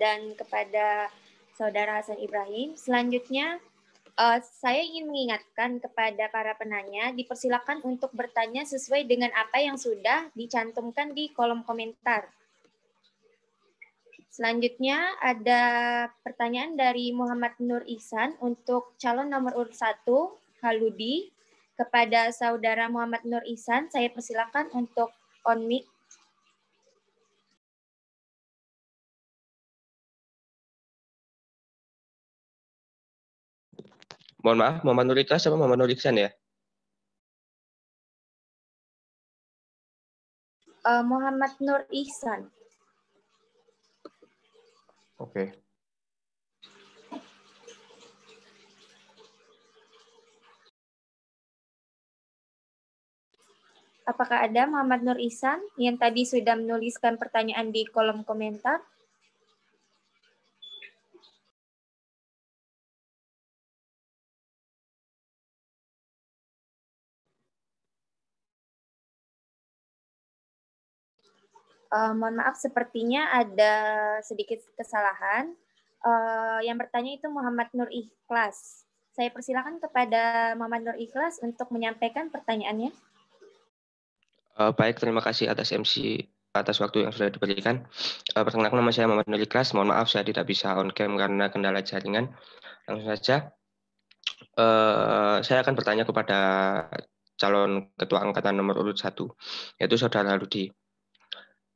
dan kepada Saudara Hasan Ibrahim. Selanjutnya, saya ingin mengingatkan kepada para penanya, dipersilakan untuk bertanya sesuai dengan apa yang sudah dicantumkan di kolom komentar. Selanjutnya ada pertanyaan dari Muhammad Nur Ihsan untuk calon nomor urut 1, Haludi. Kepada Saudara Muhammad Nur Ihsan, saya persilakan untuk on mic. Mohon maaf, Muhammad Nur Ikhlas apa Muhammad Nur Ihsan ya? Muhammad Nur Ihsan. Oke. Apakah ada Muhammad Nur Ihsan yang tadi sudah menuliskan pertanyaan di kolom komentar? Mohon maaf, sepertinya ada sedikit kesalahan. Yang bertanya itu Muhammad Nur Ikhlas. Saya persilakan kepada Muhammad Nur Ikhlas untuk menyampaikan pertanyaannya. Baik, terima kasih atas MC atas waktu yang sudah diberikan. Perkenalkan, nama saya Muhammad Nur Ikhlas. Mohon maaf saya tidak bisa on cam karena kendala jaringan. Langsung saja. Saya akan bertanya kepada calon ketua angkatan nomor urut 1, yaitu Saudara Haludi.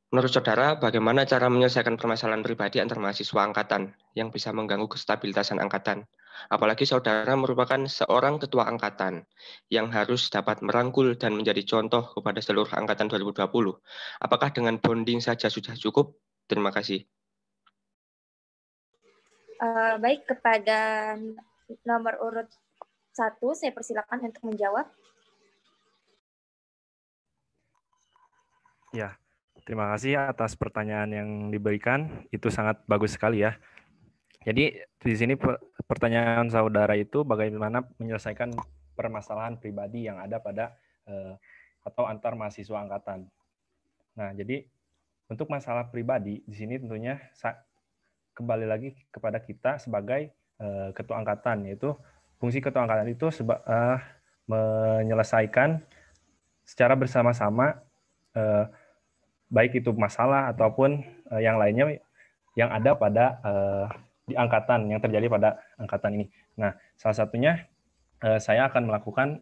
Menurut saudara, bagaimana cara menyelesaikan permasalahan pribadi antar mahasiswa angkatan yang bisa mengganggu kestabilitasan angkatan? Apalagi saudara merupakan seorang ketua angkatan yang harus dapat merangkul dan menjadi contoh kepada seluruh angkatan 2020. Apakah dengan bonding saja sudah cukup? Terima kasih. Baik, kepada nomor urut 1, saya persilakan untuk menjawab. Ya, terima kasih atas pertanyaan yang diberikan. Itu sangat bagus sekali ya. Jadi di sini pertanyaan saudara itu bagaimana menyelesaikan permasalahan pribadi yang ada pada atau antar mahasiswa angkatan. Nah, jadi untuk masalah pribadi di sini tentunya kembali lagi kepada kita sebagai ketua angkatan, yaitu fungsi ketua angkatan itu menyelesaikan secara bersama-sama baik itu masalah ataupun yang lainnya yang ada pada di angkatan yang terjadi pada angkatan ini. Nah, salah satunya saya akan melakukan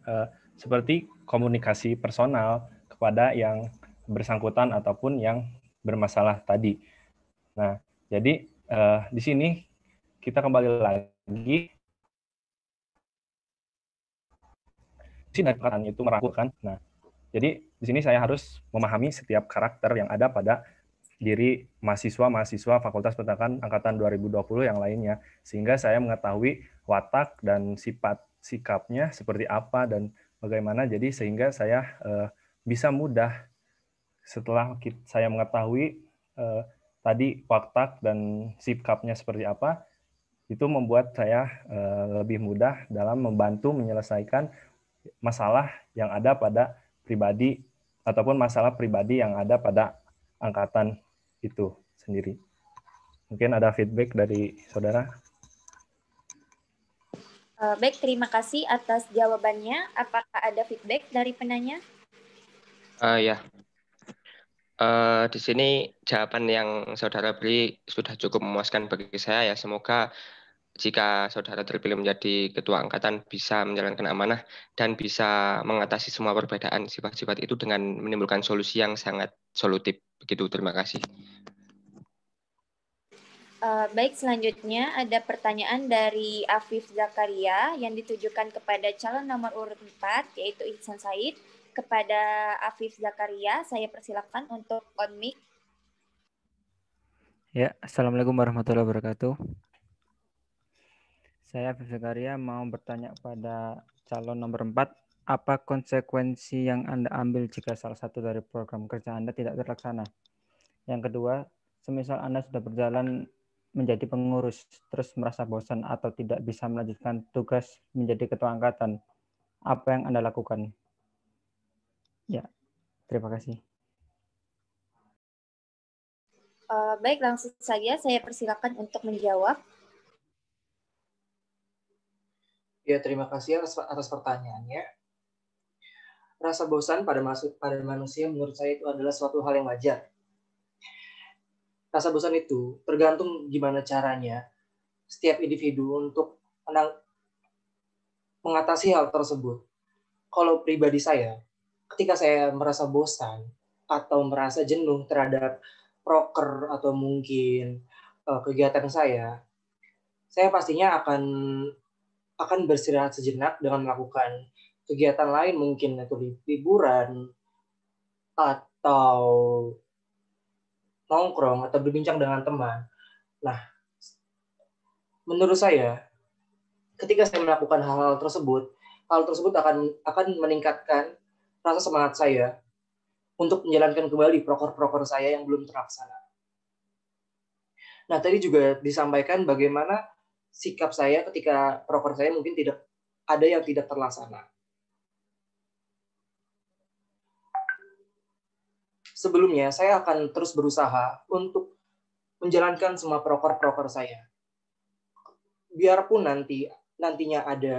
seperti komunikasi personal kepada yang bersangkutan ataupun yang bermasalah tadi. Nah, jadi di sini kita kembali lagi angkatan itu merangkulkan. Nah, jadi di sini saya harus memahami setiap karakter yang ada pada diri mahasiswa Fakultas Peternakan angkatan 2020 yang lainnya, sehingga saya mengetahui watak dan sikapnya seperti apa dan bagaimana, jadi sehingga saya bisa mudah setelah saya mengetahui tadi watak dan sikapnya seperti apa, itu membuat saya lebih mudah dalam membantu menyelesaikan masalah yang ada pada pribadi ataupun masalah pribadi yang ada pada angkatan itu sendiri. Mungkin ada feedback dari saudara. Baik, terima kasih atas jawabannya. Apakah ada feedback dari penanya? Ya. Di sini jawaban yang saudara beri sudah cukup memuaskan bagi saya ya. Semoga jika saudara terpilih menjadi ketua angkatan bisa menjalankan amanah dan bisa mengatasi semua perbedaan sifat-sifat itu dengan menimbulkan solusi yang sangat solutif. Begitu, terima kasih. Baik, selanjutnya ada pertanyaan dari Afif Zakaria yang ditujukan kepada calon nomor urut 4, yaitu Ihsan Said. Kepada Afif Zakaria, saya persilakan untuk on mic. Ya, Assalamualaikum warahmatullahi wabarakatuh. Saya Afif Zakaria mau bertanya pada calon nomor 4, apa konsekuensi yang Anda ambil jika salah satu dari program kerja Anda tidak terlaksana? Yang kedua, semisal Anda sudah berjalan menjadi pengurus, terus merasa bosan atau tidak bisa melanjutkan tugas menjadi ketua angkatan, apa yang Anda lakukan? Ya, terima kasih. Baik, langsung saja saya persilakan untuk menjawab. Ya, terima kasih atas pertanyaannya. Rasa bosan pada manusia menurut saya itu adalah suatu hal yang wajar. Rasa bosan itu tergantung gimana caranya setiap individu untuk mengatasi hal tersebut. Kalau pribadi saya, ketika saya merasa bosan atau merasa jenuh terhadap proker atau mungkin kegiatan saya pastinya akan beristirahat sejenak dengan melakukan kegiatan lain, mungkin itu liburan atau nongkrong atau berbincang dengan teman. Nah, menurut saya ketika saya melakukan hal tersebut akan meningkatkan rasa semangat saya untuk menjalankan kembali proker-proker saya yang belum terlaksana. Nah, tadi juga disampaikan bagaimana sikap saya ketika proker saya mungkin tidak ada yang tidak terlaksana. Sebelumnya, saya akan terus berusaha untuk menjalankan semua proker-proker saya. Biarpun nantinya ada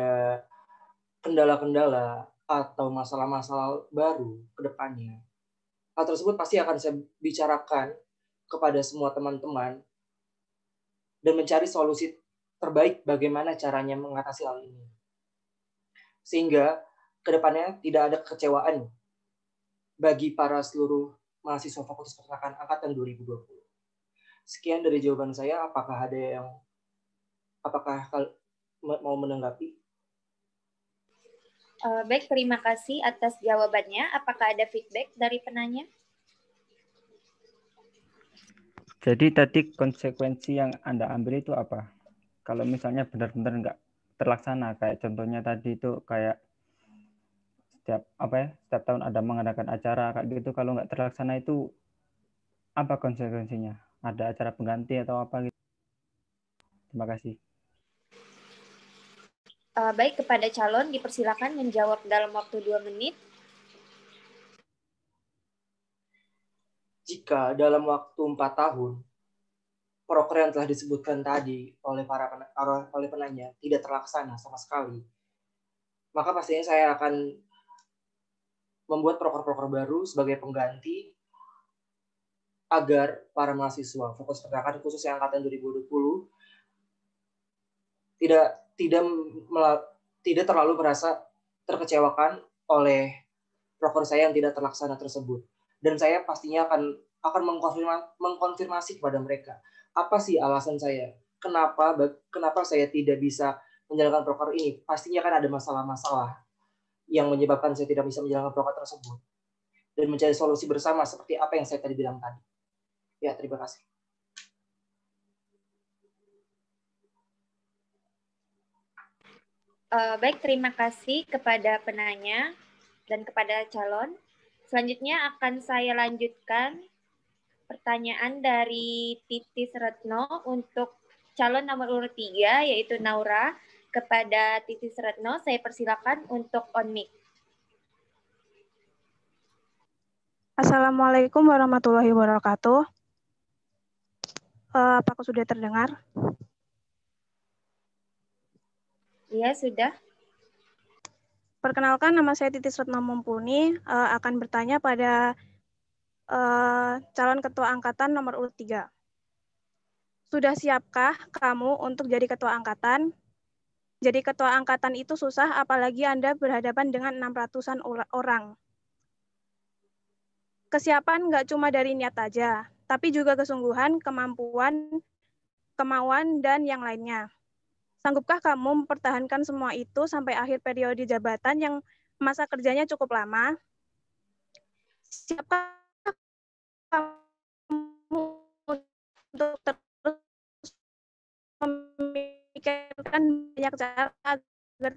kendala-kendala atau masalah-masalah baru ke depannya, hal tersebut pasti akan saya bicarakan kepada semua teman-teman dan mencari solusi terbaik bagaimana caranya mengatasi hal ini. Sehingga ke depannya tidak ada kekecewaan bagi para seluruh mahasiswa Fakultas Peternakan angkatan 2020. Sekian dari jawaban saya. Apakah mau menanggapi? Baik, terima kasih atas jawabannya. Apakah ada feedback dari penanya? Jadi tadi konsekuensi yang Anda ambil itu apa? Kalau misalnya benar-benar nggak terlaksana, kayak contohnya tadi itu kayak setiap tahun ada mengadakan acara kayak gitu, kalau nggak terlaksana itu apa konsekuensinya? Ada acara pengganti atau apa gitu? Terima kasih. Baik, kepada calon dipersilakan menjawab dalam waktu 2 menit. Jika dalam waktu 4 tahun proker yang telah disebutkan tadi oleh penanya tidak terlaksana sama sekali, maka pastinya saya akan membuat proker-proker baru sebagai pengganti agar para mahasiswa fokus pertanakan khususnya angkatan 2020 tidak terlalu merasa terkecewakan oleh proker saya yang tidak terlaksana tersebut. Dan saya pastinya akan mengkonfirmasi kepada mereka apa sih alasan saya, kenapa saya tidak bisa menjalankan proker ini. Pastinya kan ada masalah-masalah yang menyebabkan saya tidak bisa menjalankan proker tersebut, dan mencari solusi bersama seperti apa yang saya tadi bilang tadi. Ya, terima kasih. Baik, terima kasih kepada penanya dan kepada calon. Selanjutnya akan saya lanjutkan pertanyaan dari Titis Retno untuk calon nomor urut 3, yaitu Naura. Kepada Titis Retno, saya persilakan untuk on mic. Assalamualaikum warahmatullahi wabarakatuh. Apakah sudah terdengar? Iya, sudah. Perkenalkan, nama saya Titis Retno Mumpuni, akan bertanya pada calon ketua angkatan nomor urut 3. Sudah siapkah kamu untuk jadi ketua angkatan? Jadi ketua angkatan itu susah, apalagi Anda berhadapan dengan 600-an orang. Kesiapan nggak cuma dari niat aja, tapi juga kesungguhan, kemampuan, kemauan, dan yang lainnya. Sanggupkah kamu mempertahankan semua itu sampai akhir periode jabatan yang masa kerjanya cukup lama? Siapkah kamu untuk terus memikirkan banyak cara agar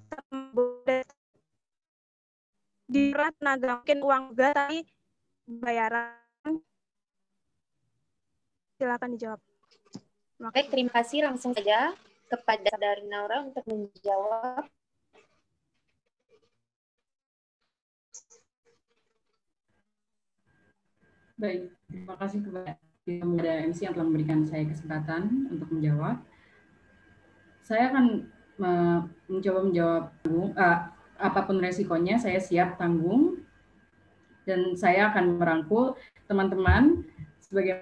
di tenaga, mungkin uang juga, tapi bayaran? Silakan dijawab. Baik, terima kasih. Langsung saja kepada Saudari Naura untuk menjawab. Baik, terima kasih kepada MC yang telah memberikan saya kesempatan untuk menjawab. Saya akan mencoba menjawab apapun resikonya, saya siap tanggung, dan saya akan merangkul teman-teman sebagai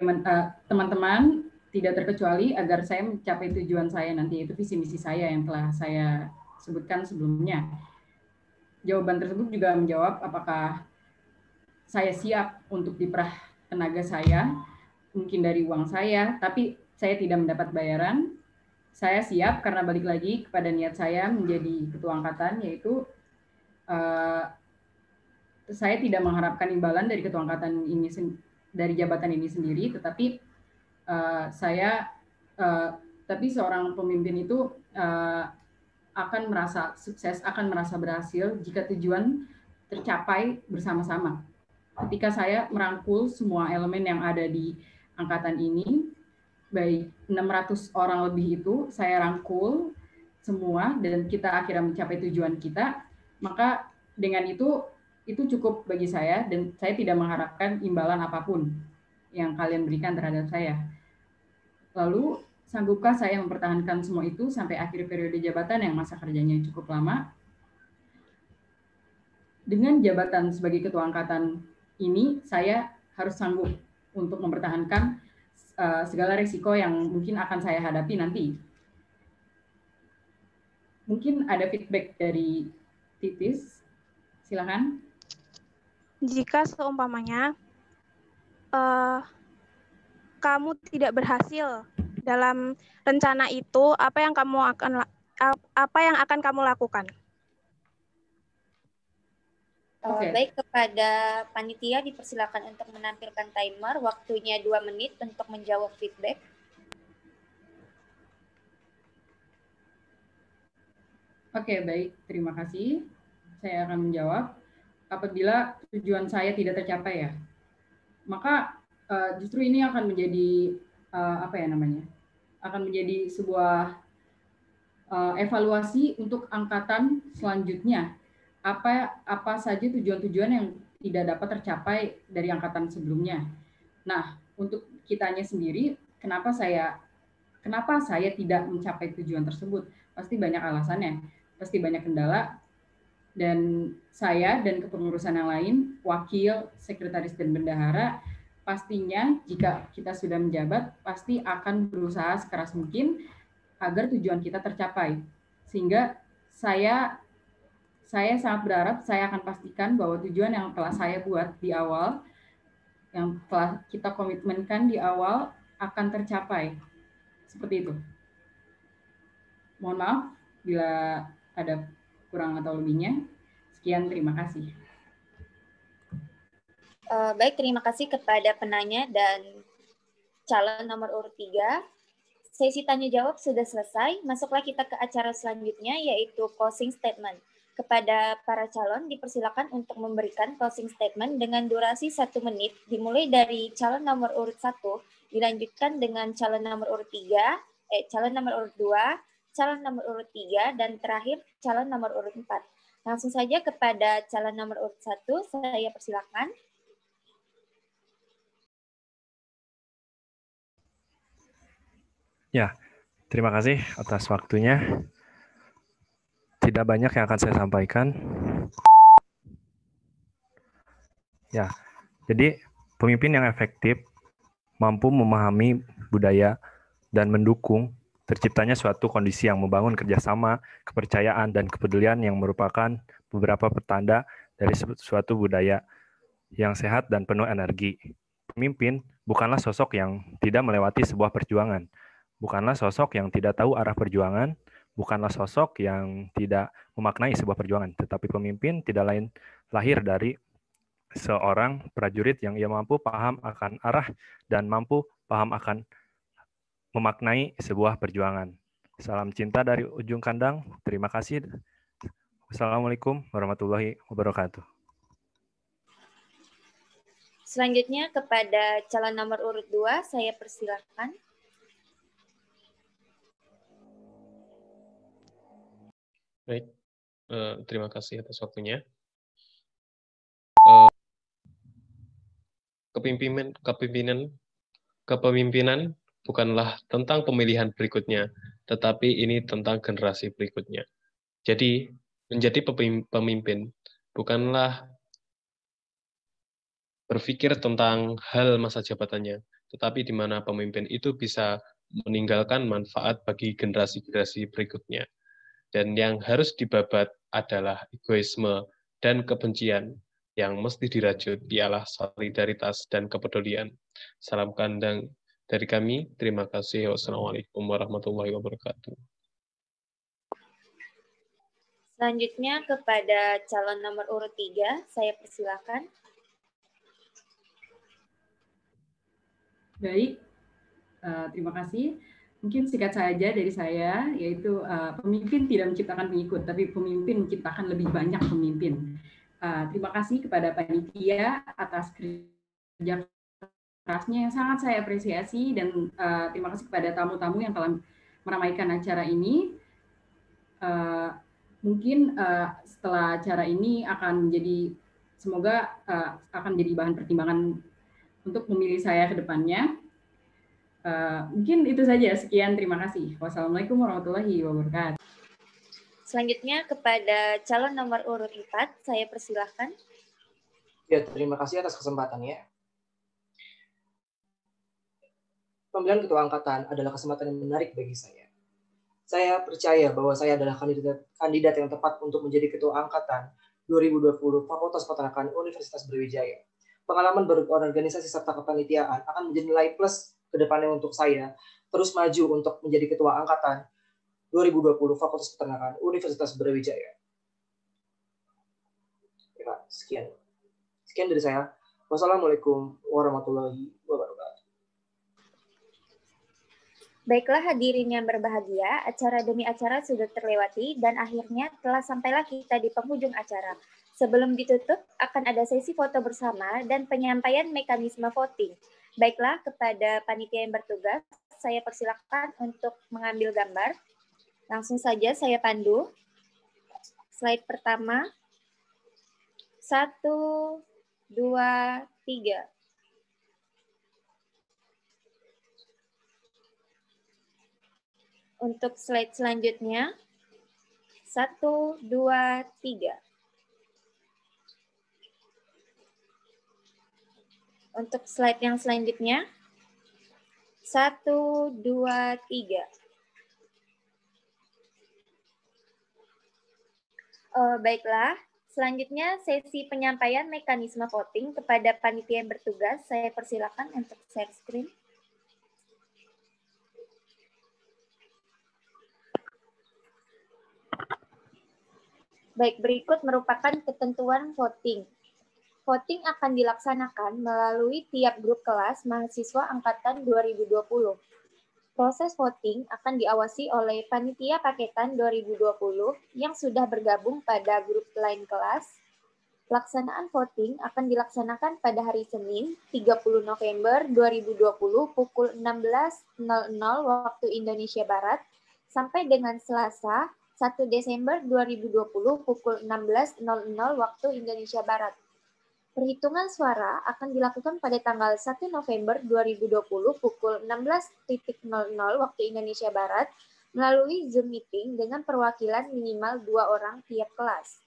teman-teman tidak terkecuali agar saya mencapai tujuan saya nanti, itu visi misi saya yang telah saya sebutkan sebelumnya. Jawaban tersebut juga menjawab apakah saya siap untuk diperah tenaga saya, mungkin dari uang saya, tapi saya tidak mendapat bayaran. Saya siap karena balik lagi kepada niat saya menjadi ketua angkatan, yaitu saya tidak mengharapkan imbalan dari ketua angkatan ini, dari jabatan ini sendiri, tetapi tapi seorang pemimpin itu akan merasa sukses, akan merasa berhasil jika tujuan tercapai bersama-sama. Ketika saya merangkul semua elemen yang ada di angkatan ini, baik 600 orang lebih itu, saya rangkul semua dan kita akhirnya mencapai tujuan kita, maka dengan itu cukup bagi saya dan saya tidak mengharapkan imbalan apapun yang kalian berikan terhadap saya. Lalu, sanggupkah saya mempertahankan semua itu sampai akhir periode jabatan yang masa kerjanya cukup lama? Dengan jabatan sebagai ketua angkatan ini, saya harus sanggup untuk mempertahankan segala risiko yang mungkin akan saya hadapi nanti. Mungkin ada feedback dari Titis, silakan. Jika seumpamanya kamu tidak berhasil dalam rencana itu, apa yang kamu akan apa yang akan kamu lakukan? Baik, kepada panitia dipersilakan untuk menampilkan timer, waktunya 2 menit untuk menjawab feedback. Oke, baik. Terima kasih. Saya akan menjawab. Apabila tujuan saya tidak tercapai ya, maka justru ini akan menjadi akan menjadi sebuah evaluasi untuk angkatan selanjutnya. Apa saja tujuan-tujuan yang tidak dapat tercapai dari angkatan sebelumnya. Nah, untuk kitanya sendiri, kenapa saya tidak mencapai tujuan tersebut? Pasti banyak alasannya, pasti banyak kendala, dan saya dan kepengurusan yang lain, wakil, sekretaris, dan bendahara, pastinya jika kita sudah menjabat, pasti akan berusaha sekeras mungkin agar tujuan kita tercapai. Sehingga saya sangat berharap saya akan pastikan bahwa tujuan yang telah saya buat di awal, yang telah kita komitmenkan di awal akan tercapai. Seperti itu. Mohon maaf bila ada kurang atau lebihnya. Sekian, terima kasih. Baik, terima kasih kepada penanya dan calon nomor urut 3. Sesi tanya jawab sudah selesai. Masuklah kita ke acara selanjutnya, yaitu closing statement. Kepada para calon dipersilakan untuk memberikan closing statement dengan durasi 1 menit, dimulai dari calon nomor urut 1, dilanjutkan dengan calon nomor urut 3, calon nomor urut 2, calon nomor urut 3, dan terakhir calon nomor urut 4. Langsung saja kepada calon nomor urut 1, saya persilakan. Ya, terima kasih atas waktunya. Tidak banyak yang akan saya sampaikan. Ya, jadi pemimpin yang efektif mampu memahami budaya dan mendukung terciptanya suatu kondisi yang membangun kerjasama, kepercayaan, dan kepedulian yang merupakan beberapa petanda dari suatu budaya yang sehat dan penuh energi. Pemimpin bukanlah sosok yang tidak melewati sebuah perjuangan, bukanlah sosok yang tidak tahu arah perjuangan, bukanlah sosok yang tidak memaknai sebuah perjuangan, tetapi pemimpin tidak lain lahir dari seorang prajurit yang ia mampu paham akan arah dan mampu paham akan memaknai sebuah perjuangan. Salam cinta dari ujung kandang. Terima kasih. Wassalamualaikum warahmatullahi wabarakatuh. Selanjutnya kepada calon nomor urut 2, saya persilakan. Baik, terima kasih atas waktunya. Kepemimpinan bukanlah tentang pemilihan berikutnya, tetapi ini tentang generasi berikutnya. Jadi, menjadi pemimpin bukanlah berpikir tentang hal masa jabatannya, tetapi di mana pemimpin itu bisa meninggalkan manfaat bagi generasi-generasi berikutnya. Dan yang harus dibabat adalah egoisme dan kebencian yang mesti dirajut ialah solidaritas dan kepedulian. Salam kandang dari kami. Terima kasih. Wassalamualaikum warahmatullahi wabarakatuh. Selanjutnya kepada calon nomor urut 3, saya persilakan. Baik, terima kasih. Mungkin singkat saja dari saya, yaitu pemimpin tidak menciptakan pengikut, tapi pemimpin menciptakan lebih banyak pemimpin. Terima kasih kepada panitia atas kerja kerasnya yang sangat saya apresiasi, dan terima kasih kepada tamu-tamu yang telah meramaikan acara ini. Mungkin setelah acara ini akan menjadi, semoga akan menjadi bahan pertimbangan untuk memilih saya ke depannya. Mungkin itu saja. Sekian, terima kasih. Wassalamualaikum warahmatullahi wabarakatuh. Selanjutnya kepada calon nomor urut 4, saya persilahkan. Ya, terima kasih atas kesempatannya. Pemilihan ketua angkatan adalah kesempatan yang menarik bagi saya. Saya percaya bahwa saya adalah kandidat yang tepat untuk menjadi ketua angkatan 2020 Fakultas Peternakan Universitas Brawijaya. Pengalaman berorganisasi serta kepanitiaan akan menjadi nilai plus ke depannya untuk saya terus maju untuk menjadi ketua angkatan 2020 Fakultas Peternakan Universitas Brawijaya. Ya, sekian dari saya. Wassalamualaikum warahmatullahi wabarakatuh. Baiklah hadirin yang berbahagia, acara demi acara sudah terlewati dan akhirnya telah sampailah kita di penghujung acara. Sebelum ditutup, akan ada sesi foto bersama dan penyampaian mekanisme voting. Baiklah, kepada panitia yang bertugas, saya persilakan untuk mengambil gambar. Langsung saja saya pandu. Slide pertama. 1, 2, 3. Untuk slide selanjutnya, 1, 2, 3. Untuk slide yang selanjutnya, 1, 2, 3. Baiklah, selanjutnya sesi penyampaian mekanisme voting kepada panitia yang bertugas. Saya persilakan untuk share screen. Baik, berikut merupakan ketentuan voting. Voting akan dilaksanakan melalui tiap grup kelas mahasiswa angkatan 2020. Proses voting akan diawasi oleh panitia paketan 2020 yang sudah bergabung pada grup lain kelas. Pelaksanaan voting akan dilaksanakan pada hari Senin, 30 November 2020 pukul 16.00 waktu Indonesia Barat sampai dengan Selasa, 1 Desember 2020 pukul 16.00 waktu Indonesia Barat. Perhitungan suara akan dilakukan pada tanggal 1 November 2020 pukul 16.00 waktu Indonesia Barat melalui Zoom meeting dengan perwakilan minimal 2 orang tiap kelas.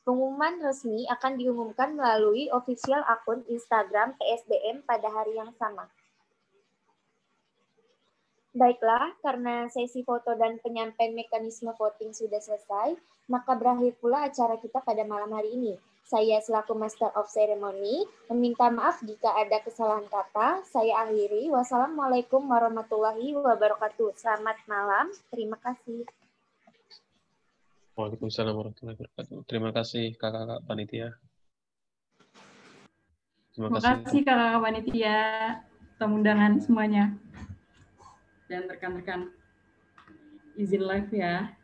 Pengumuman resmi akan diumumkan melalui official akun Instagram PSDM pada hari yang sama. Baiklah, karena sesi foto dan penyampaian mekanisme voting sudah selesai, maka berakhir pula acara kita pada malam hari ini. Saya selaku Master of Ceremony meminta maaf jika ada kesalahan kata. Saya akhiri. Wassalamualaikum warahmatullahi wabarakatuh. Selamat malam. Terima kasih. Waalaikumsalam warahmatullahi wabarakatuh. Terima kasih kakak-kakak panitia. Terima kasih kakak-kakak panitia, tamu undangan semuanya. Dan rekan-rekan izin live ya.